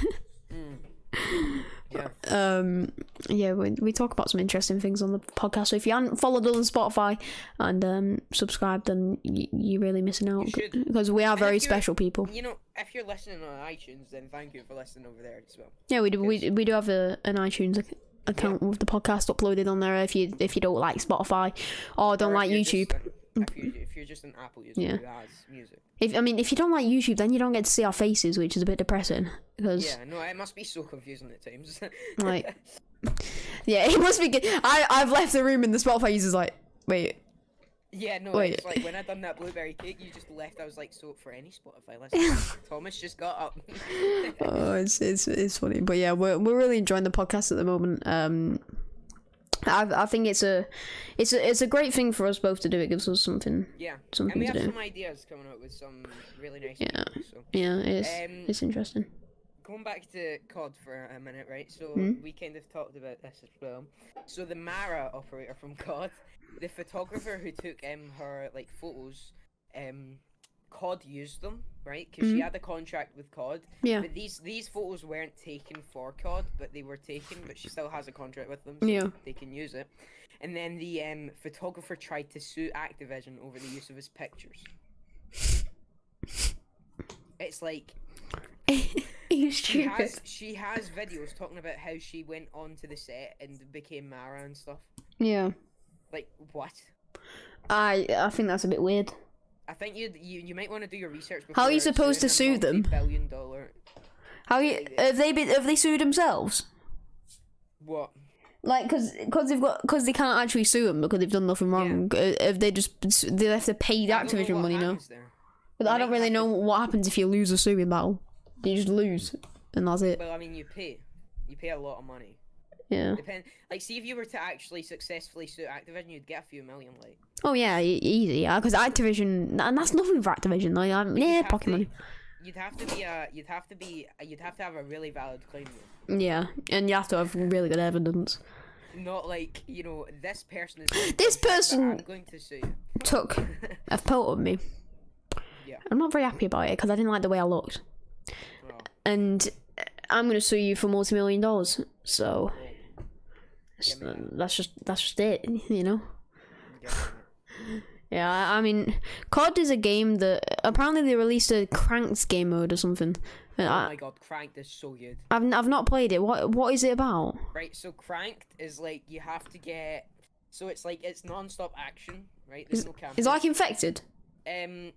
Yeah. Yeah, we talk about some interesting things on the podcast. So if you haven't followed us on Spotify and subscribed, then you're really missing out You should. because we are And very if you're- special people. You know, if you're listening on iTunes, then thank you for listening over there as well. Yeah, we do have an iTunes account with the podcast uploaded on there. If you don't like Spotify or don't Or like if you're YouTube. if you're just an Apple user Yeah. who has music. If you don't like YouTube, then you don't get to see our faces, which is a bit depressing. Because Yeah, no, it must be so confusing at times. like, yeah, it must be good. I've left the room and the Spotify user's like, wait. Yeah, no, Wait. it's like when I done that blueberry cake, you just left. I was like, so for any Spotify listen, Thomas just got up. Oh, it's funny, but yeah, we're really enjoying the podcast at the moment. I think it's a great thing for us both to do. It gives us something. Yeah, Something and we to have do. some ideas coming up with some really nice. Yeah. People, so. Yeah, it's interesting. Going back to COD for a minute, right? So we kind of talked about this as well. So the Mara operator from COD, the photographer who took her like photos, COD used them, right? Because she had a contract with COD. Yeah. But these photos weren't taken for COD, but they were taken. But she still has a contract with them, so Yeah. they can use it. And then the photographer tried to sue Activision over the use of his pictures. It's like. He's She stupid. has videos talking about how she went onto the set and became Mara and stuff. Yeah. Like what? I think that's a bit weird. I think you might want to do your research. Before How are you supposed to suing sue a them? multi-billion-dollar. Have they sued themselves? What? Like, because they can't actually sue them because they've done nothing wrong. If they have to pay the I don't know Activision what money now. happens there. But I don't really know what happens if you lose a suing battle. You just lose, and that's it. Well, I mean, you pay a lot of money. Yeah. Like, see if you were to actually successfully sue Activision, you'd get a few million. Like. Oh yeah, easy. Yeah, because Activision, and that's nothing for Activision. Like, You'd pocket have money. to- You'd have to have a really valid claim. Though. Yeah, and you have to have really good evidence. Not like, this person is. This person I'm going to sue you. took a photo of me. Yeah. I'm not very happy about it because I didn't like the way I looked, Oh. and I'm gonna sue you for multi-million-dollars. So that's just it, Yeah, I mean, COD is a game that apparently they released a Cranked game mode or something. Oh my god, Cranked is so good. I've not played it. What is it about? Right, so Cranked is like you have to get. So it's like it's non-stop action, right? There's no camping. Is it like Infected? I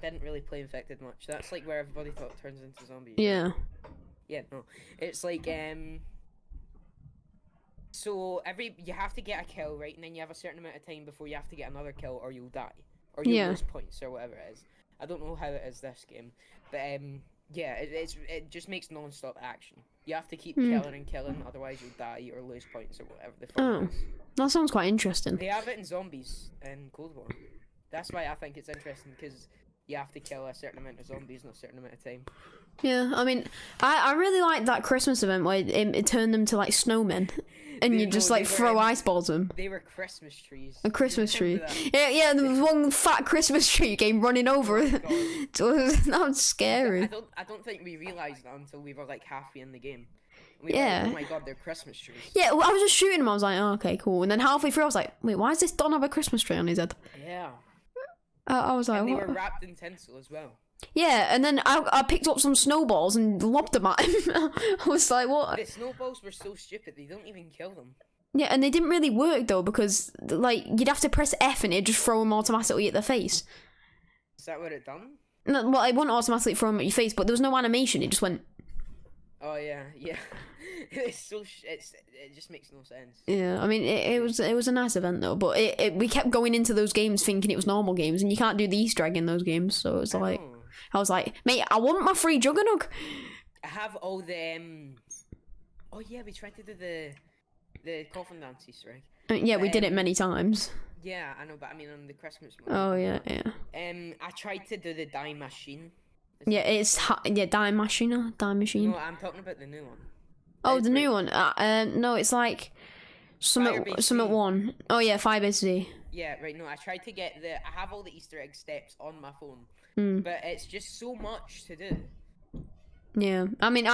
didn't really play Infected much. That's like where everybody turns into zombies. Yeah. Yeah, no. It's like so you have to get a kill, right? And then you have a certain amount of time before you have to get another kill or you'll die. Or you'll lose points or whatever it is. I don't know how it is this game. But yeah, it just makes non-stop action. You have to keep killing and killing, otherwise you'll die or lose points or whatever the fuck it is. That sounds quite interesting. They have it in Zombies in Cold War. That's why I think it's interesting, because you have to kill a certain amount of zombies in a certain amount of time. Yeah, I mean, I really like that Christmas event where it turned them to like snowmen, and you just like throw ice balls at them. They were Christmas trees. A Christmas tree. That? Yeah, there was one fat Christmas tree came running over. That was scary. I don't think we realised that until we were like halfway in the game. We Yeah. were like, oh my god, they're Christmas trees. Yeah, well, I was just shooting him. I was like, oh, okay, cool. And then halfway through, I was like, wait, why is this Don have a Christmas tree on his head? Yeah. I was like, And they what? were wrapped in tinsel as well. Yeah, and then I picked up some snowballs and lobbed them at him. I was like, what? The snowballs were so stupid, they don't even kill them. Yeah, and they didn't really work though, because like you'd have to press F and it'd just throw them automatically at their face. Is that what it done? No, well, it wouldn't automatically throw them at your face, but there was no animation. It just went. Oh yeah. It's so it just makes no sense. Yeah, I mean it was a nice event though, but we kept going into those games thinking it was normal games, and you can't do the Easter egg in those games, so it's like I was like, mate, I want my free Juggernog. I have all the Oh yeah, we tried to do the coffin dance Easter egg. Yeah, we did it many times. Yeah, I know, but I mean on the Christmas one. Oh yeah. I tried to do the die machine. Yeah, it's die machine. No, I'm talking about the new one. Oh, the new one. No, it's like Summit One. Oh yeah, Firebase D. Yeah, right. No, I tried to get I have all the Easter egg steps on my phone, but it's just so much to do. Yeah, I mean,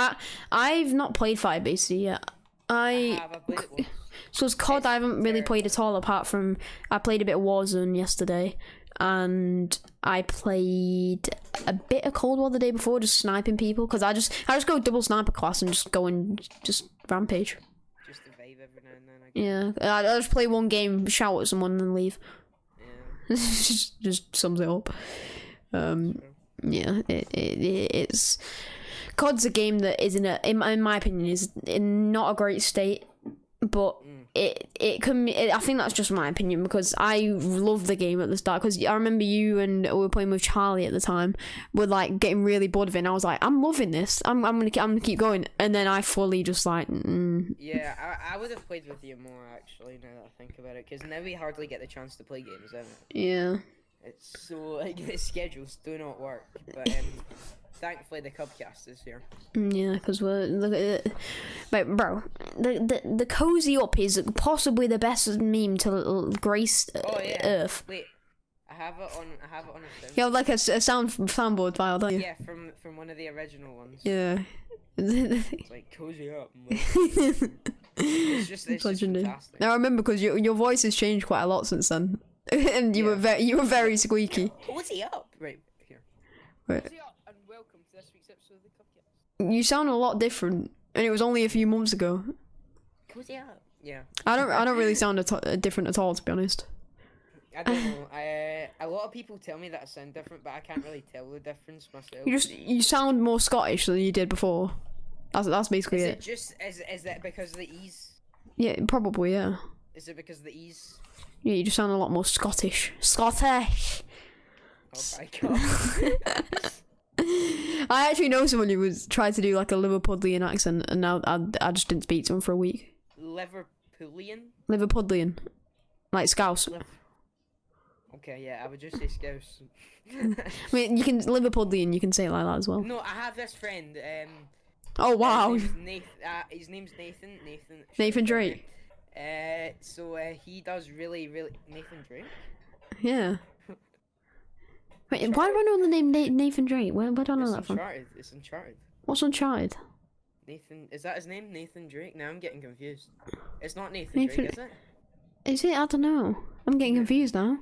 I've not played Firebase D yet. I played it once. So as COD, I haven't really played at all. Apart from I played a bit of Warzone yesterday, and I played a bit of Cold War the day before, just sniping people, because I just go double sniper class and just go and just rampage. Just to vibe every now and then. I guess. Yeah, I just play one game, shout at someone, and then leave. Yeah. just sums it up. Yeah, it's COD's a game that is in my opinion is in not a great state, but it can. I think that's just my opinion, because I love the game at the start. Because I remember you and we were playing with Charlie at the time, were like getting really bored of it. And I was like, I'm loving this. I'm gonna keep going. And then I fully just like. Yeah, I would have played with you more actually. Now that I think about it, because now we hardly get the chance to play games, don't we? Yeah. It's so like the schedules do not work, but thankfully the Cub Cast is here. Yeah, because look at it. But bro, the cozy up is possibly the best meme to grace Earth. Wait, I have it on a sound. You have like a soundboard file, don't you? Yeah, from one of the original ones. Yeah. It's like cozy up. It's just fantastic. Now I remember, because your voice has changed quite a lot since then, and you were very squeaky. Cozy up, right here. Right. Cozy up, and welcome to this week's episode of the Cub Cast. You sound a lot different, and it was only a few months ago. Cozy up. Yeah. I don't really sound different at all, to be honest. I don't know. A lot of people tell me that I sound different, but I can't really tell the difference myself. You sound more Scottish than you did before. That's basically it. Is that because of the E's? Yeah, probably, yeah. Is it because of the E's? Yeah, you just sound a lot more Scottish. Scottish! Oh my god. I actually know someone who was trying to do like a Liverpudlian accent, and now I just didn't speak to him for a week. Liverpudlian? Liverpudlian. Like Scouse. Okay, yeah, I would just say Scouse. I mean, you can Liverpudlian, you can say it like that as well. No, I have this friend, oh wow. His name's Nathan. Nathan Drake. So he does really Nathan Drake. Yeah. Wait, why do I know the name Nathan Drake? Where do I know that from? It's Uncharted. What's Uncharted? Nathan, is that his name? Nathan Drake? Now I'm getting confused. It's not Nathan Drake, is it? Is it? I don't know. I'm getting confused now.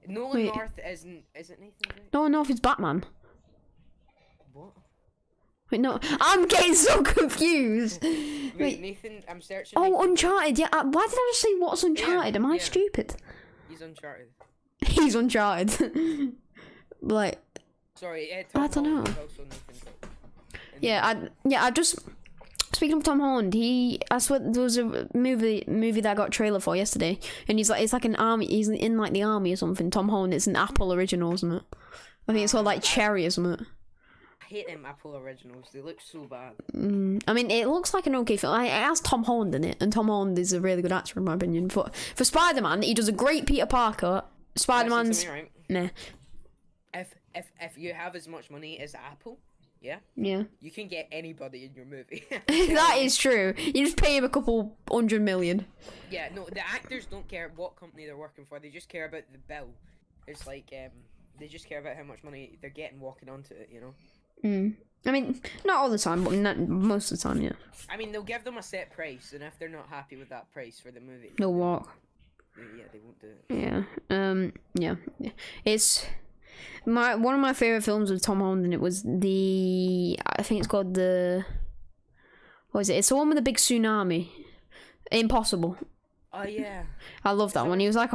Nolan North isn't. Is it Nathan Drake? Nolan North is Batman. What? Wait, no. I'm getting so confused. Wait, Nathan, I'm searching. Oh, Nathan Uncharted. Yeah. Why did I just say what's Uncharted? Am I stupid? He's Uncharted. He's Uncharted. Like. Sorry. I don't know. I just. Speaking of Tom Holland, I swear there was a movie that I got a trailer for yesterday, and it's like an army. He's in like the army or something. Tom Holland. It's an Apple original, isn't it? I think it's called like Cherry or something. I hate them Apple originals. They look so bad. I mean, it looks like an okay film. It has Tom Holland in it, and Tom Holland is a really good actor in my opinion. For Spider-Man, he does a great Peter Parker. Spider-Man's right? Nah. If you have as much money as Apple, yeah, you can get anybody in your movie. That is true. You just pay him a couple $100 million. Yeah, no, the actors don't care what company they're working for. They just care about the bill. It's like they just care about how much money they're getting walking onto it. You know. I mean, not all the time, but most of the time, yeah. I mean, they'll give them a set price, and if they're not happy with that price for the movie, they'll walk. Yeah, they won't do it. Yeah. Yeah. One of my favorite films with Tom Holland, and it was I think it's called what is it? It's the one with the big tsunami. Impossible. Oh yeah. I love that one. He was like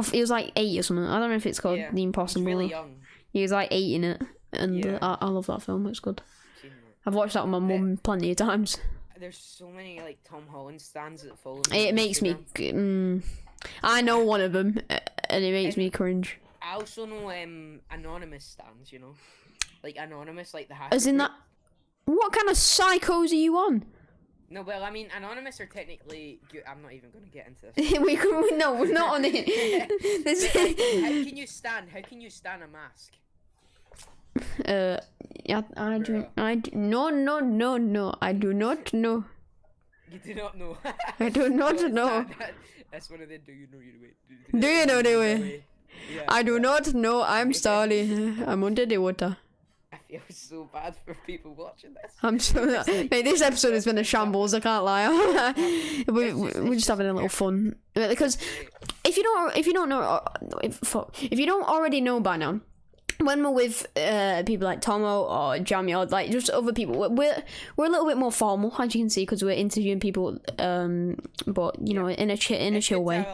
8 or something. I don't know if it's called The Impossible. He's really young. He was like 8 in it, and I love that film. It's good. I've watched that with my mum plenty of times. There's so many like Tom Holland stands that follow me. It makes me. I know one of them, and it makes me cringe. I also know anonymous stands. You know, like anonymous, like the hash. As in that. What kind of psychos are you on? No, well, I mean, anonymous are technically. I'm not even going to get into this. We're not on it. How can you stand a mask? Yeah, I do. No. I do not know. You do not know. I do not know. That's one of the. Do you know your way? Do you know the way? Yeah, I do not know. I'm sorry. I'm under the water. I feel so bad for people watching this. I'm so. Mate, this episode has been a shambles. I can't lie. We're just having a little fun because if you don't already know by now. When we're with people like Tomo or Jamie or like just other people, we're a little bit more formal, as you can see, because we're interviewing people, but you know, in a chill way.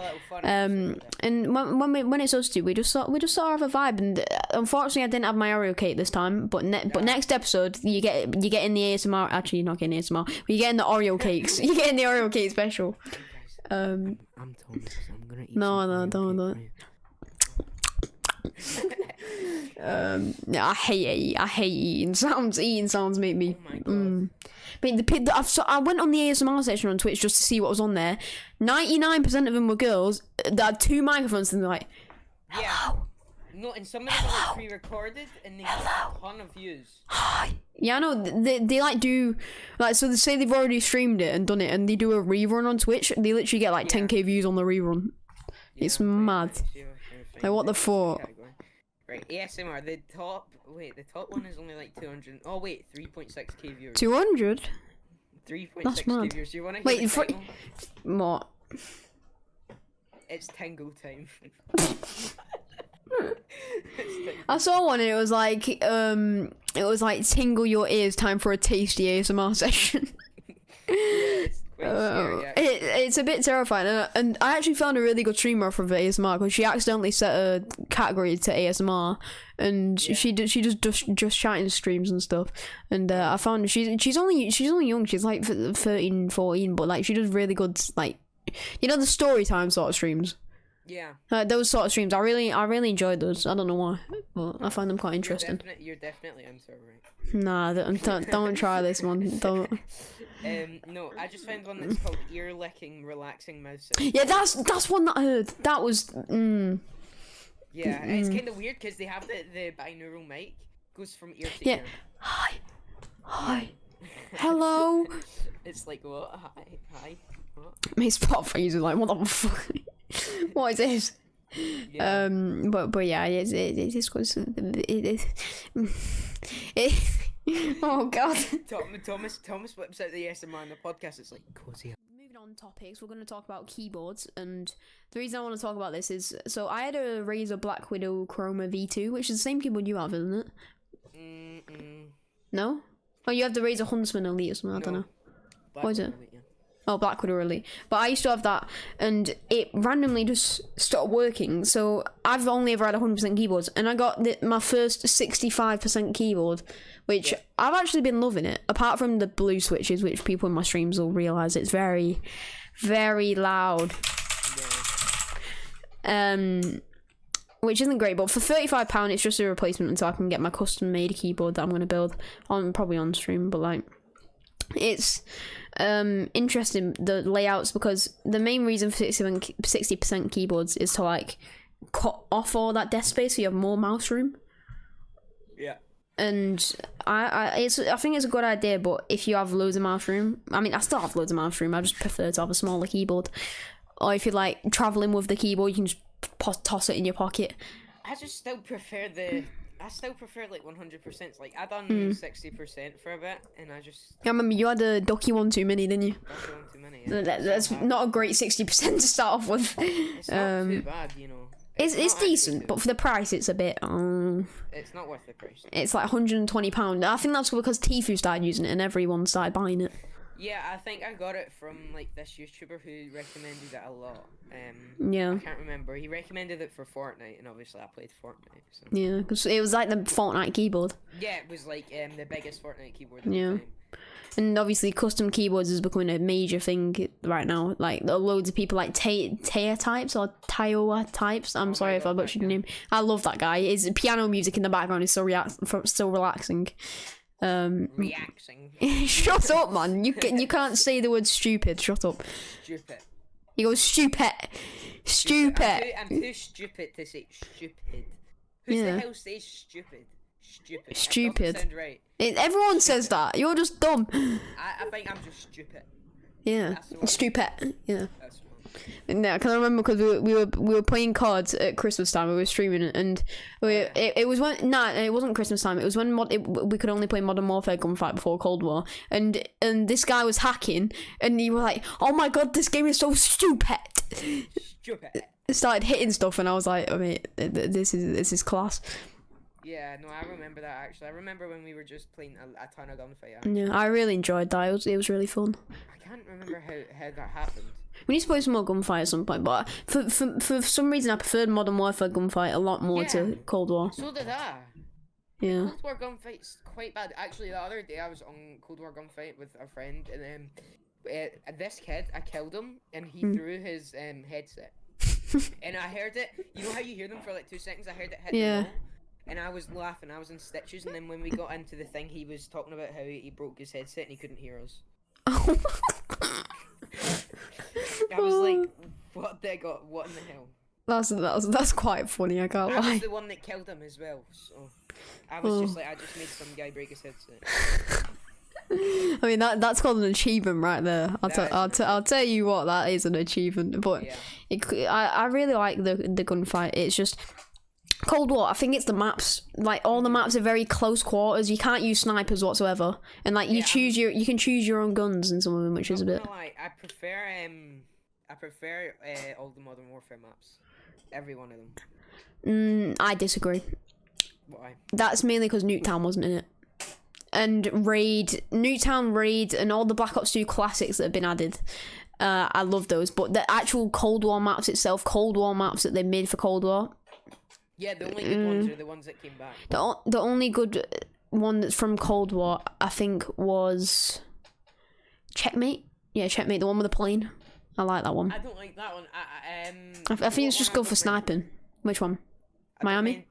And when it's us two, we just sort of have a vibe. And unfortunately, I didn't have my Oreo cake this time. But next episode, you get in the ASMR. Actually, you're not getting ASMR. But you get in the Oreo cakes. You get in the Oreo cake special. I'm Thomas. I'm gonna eat. No, don't. I hate eating sounds. Eating sounds make me. Oh my God. I went on the ASMR section on Twitch just to see what was on there. 99% of them were girls that had 2 microphones, and they're like, "Hello." Yeah. No, and some of them are like pre-recorded, and they have a ton of views. Hi. Yeah, I know. They like do like so. They say they've already streamed it and done it, and they do a rerun on Twitch. They literally get like 10k views on the rerun. It's mad. Like what the fuck? Right, ASMR, the top one is only like 200, 3.6k viewers. 200? 3.6k viewers, you wanna hear wait, the title? What? It's Tingle Time. I saw one and it was like tingle your ears, time for a tasty ASMR session. It's a bit terrifying, and I actually found a really good streamer for ASMR because she accidentally set a category to ASMR, and she just chatting streams and stuff. And I found she's only young, she's like 13, 14, but like she does really good, like, you know, the story time sort of streams. Yeah. Those sort of streams, I really enjoyed those. I don't know why, but I find them quite interesting. You're definitely into it, right? Nah, don't try this one. Don't. No, I just found one that's called ear licking relaxing mouth sounds. Yeah, that's one that I heard. That was. Yeah, it's kind of weird because they have the binaural mic goes from ear to ear. Hi. Hello. It's like what? Hi. What? My Spotify user like, what the fuck? What is this? Yeah. But yeah, it's oh god. Thomas whips out the ASMR on the podcast. It's like cozy. Moving on topics, we're going to talk about keyboards, and the reason I want to talk about this is so I had a Razer Black Widow Chroma V2, which is the same keyboard you have, isn't it? No? Oh, you have the Razer Huntsman Elite or something. I don't know. What is it? Oh, Black Widow Elite. But I used to have that, and it randomly just stopped working. So I've only ever had 100% keyboards, and I got my first 65% keyboard, which I've actually been loving it. Apart from the blue switches, which people in my streams will realize it's very, very loud. Which isn't great, but for £35, it's just a replacement until I can get my custom-made keyboard that I'm going to build probably on stream. But like, it's interesting, the layouts, because the main reason for 60% keyboards is to like cut off all that desk space so you have more mouse room. Yeah. And I think it's a good idea, but if you have loads of mouse room, I mean, I still have loads of mouse room, I just prefer to have a smaller keyboard. Or if you're like traveling with the keyboard, you can just toss it in your pocket. I still prefer like 100%. Like I done 60% for a bit, and I remember you had a Ducky 1 too many, didn't you? Ducky 1 too many. Yeah. That's not a great 60% to start off with. It's not too bad, you know. It's decent, but for the price, it's a bit. It's not worth the price. It's like £120. I think that's because Tfue started using it and everyone started buying it. Yeah, I think I got it from like this YouTuber who recommended it a lot. Yeah. I can't remember. He recommended it for Fortnite, and obviously I played Fortnite. So. Yeah, because it was like the Fortnite keyboard. Yeah, it was like the biggest Fortnite keyboard at the time. And obviously, custom keyboards is becoming a major thing right now. Like, loads of people like Taya types or Taioa types. I'm sorry if I butchered your name. I love that guy. His piano music in the background is so relaxing. Reacting. Shut up, man! You can't say the word stupid. Shut up. Stupid. You go stupid. Stupid. I'm too stupid to say stupid. Who the hell says stupid? Stupid. That doesn't sound right. Everyone says that. You're just dumb. I think I'm just stupid. Yeah. Stupid. Yeah. That's Yeah, because I remember because we were playing cards at Christmas time. We were streaming it, and it was when it wasn't Christmas time. It was when we could only play Modern Warfare Gunfight before Cold War, and this guy was hacking, and you were like, "Oh my god, this game is so stupid!" Stupid. Started hitting stuff, and I was like, "I mean, this is class." Yeah, no, I remember that actually. I remember when we were just playing a ton of gunfight. Actually. Yeah, I really enjoyed that. It was really fun. I can't remember how that happened. We need to play some more Gunfight at some point, but for some reason I preferred Modern Warfare Gunfight a lot more to Cold War. So did I. Yeah. Cold War Gunfight's quite bad. Actually, the other day I was on Cold War Gunfight with a friend, and then this kid, I killed him, and he threw his headset. And I heard it. You know how you hear them for like 2 seconds? I heard it hit the wall. And I was laughing, I was in stitches, and then when we got into the thing, he was talking about how he broke his headset and he couldn't hear us. I was like, what in the hell? That's quite funny, I can't lie. I was the one that killed him as well, so I was just like, I just made some guy break his headset. I mean that's called an achievement right there. I'll tell you what, that is an achievement. But I really like the gunfight. It's just Cold War. I think it's the maps. Like all the maps are very close quarters. You can't use snipers whatsoever, and like you can choose your own guns in some of them, which is a bit. I prefer all the Modern Warfare maps. Every one of them. I disagree. Why? That's mainly because Nuketown wasn't in it. And Nuketown, Raid, and all the Black Ops 2 classics that have been added. I love those. But the actual Cold War maps itself, Cold War maps that they made for Cold War. Yeah, the only good ones are the ones that came back. The only good one that's from Cold War, I think, was Checkmate. Yeah, Checkmate, the one with the plane. I like that one. I don't like that one. I think it's just good for sniping. Which one? Miami?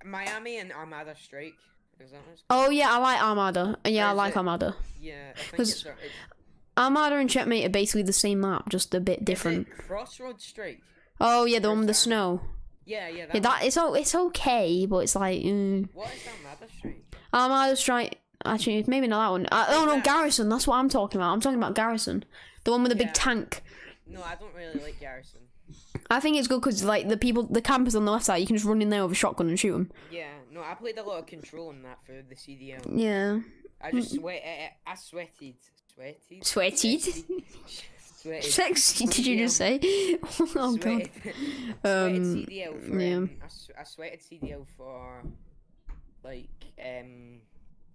Miami and Armada Strike. Is that what it's called? Oh yeah, I like Armada. Yeah, I like Armada. Yeah, I think it's Armada and Checkmate are basically the same map, just a bit different. Is it Crossroad Strike? Oh yeah, the one with the snow. Yeah. It's okay, but it's like. What is Armada Strike? Armada Strike. Actually, maybe not that one. No, Garrison. That's what I'm talking about. I'm talking about Garrison, the one with the big tank. No, I don't really like Garrison. I think it's good because like the campers on the left side, you can just run in there with a shotgun and shoot them. Yeah, no, I played a lot of Control in that for the CDL. Yeah. I just sweated. Sweated. Sexy, did you just say? Oh god. Sweated CDL for I sweated CDL for like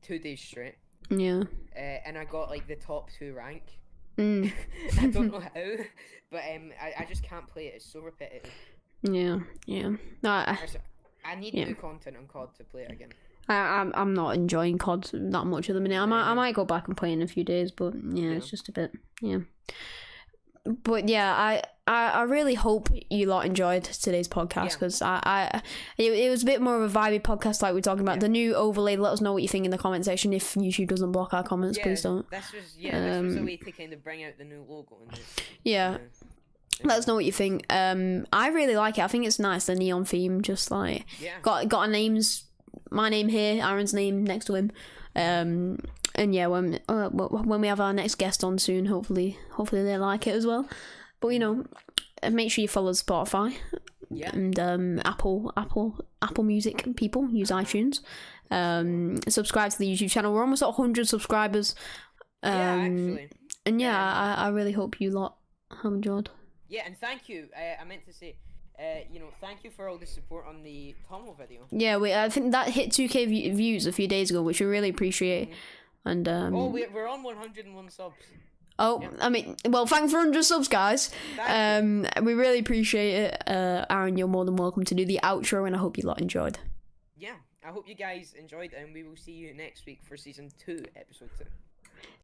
2 days straight. Yeah. And I got like the top 2 rank. I don't know how, but I just can't play it. It's so repetitive. Yeah. I need new content on COD to play it again. I'm not enjoying COD that much at the minute. I might go back and play in a few days, but it's just a bit But yeah, I really hope you lot enjoyed today's podcast because it was a bit more of a vibey podcast like we're talking about. The new overlay, let us know what you think in the comment section. If YouTube doesn't block our comments, please don't. This was a way to kind of bring out the new logo. Let us know what you think. I really like it. I think it's nice, the neon theme, just like got our names, my name here, Aaron's name next to him. And yeah, when we have our next guest on soon, hopefully they like it as well. But make sure you follow Spotify and Apple Music. People use iTunes. Subscribe to the YouTube channel. We're almost at 100 subscribers. Actually. And I really hope you lot have enjoyed. Yeah, and thank you. I meant to say, you know, thank you for all the support on the Tommel video. Yeah, I think that hit 2K views a few days ago, which we really appreciate. And oh, we're on 101 subs. Oh, yeah. I mean, well, thanks for 100 subs, guys. We really appreciate it. Aaron, you're more than welcome to do the outro, and I hope you lot enjoyed. Yeah, I hope you guys enjoyed, and we will see you next week for season 2, episode 2.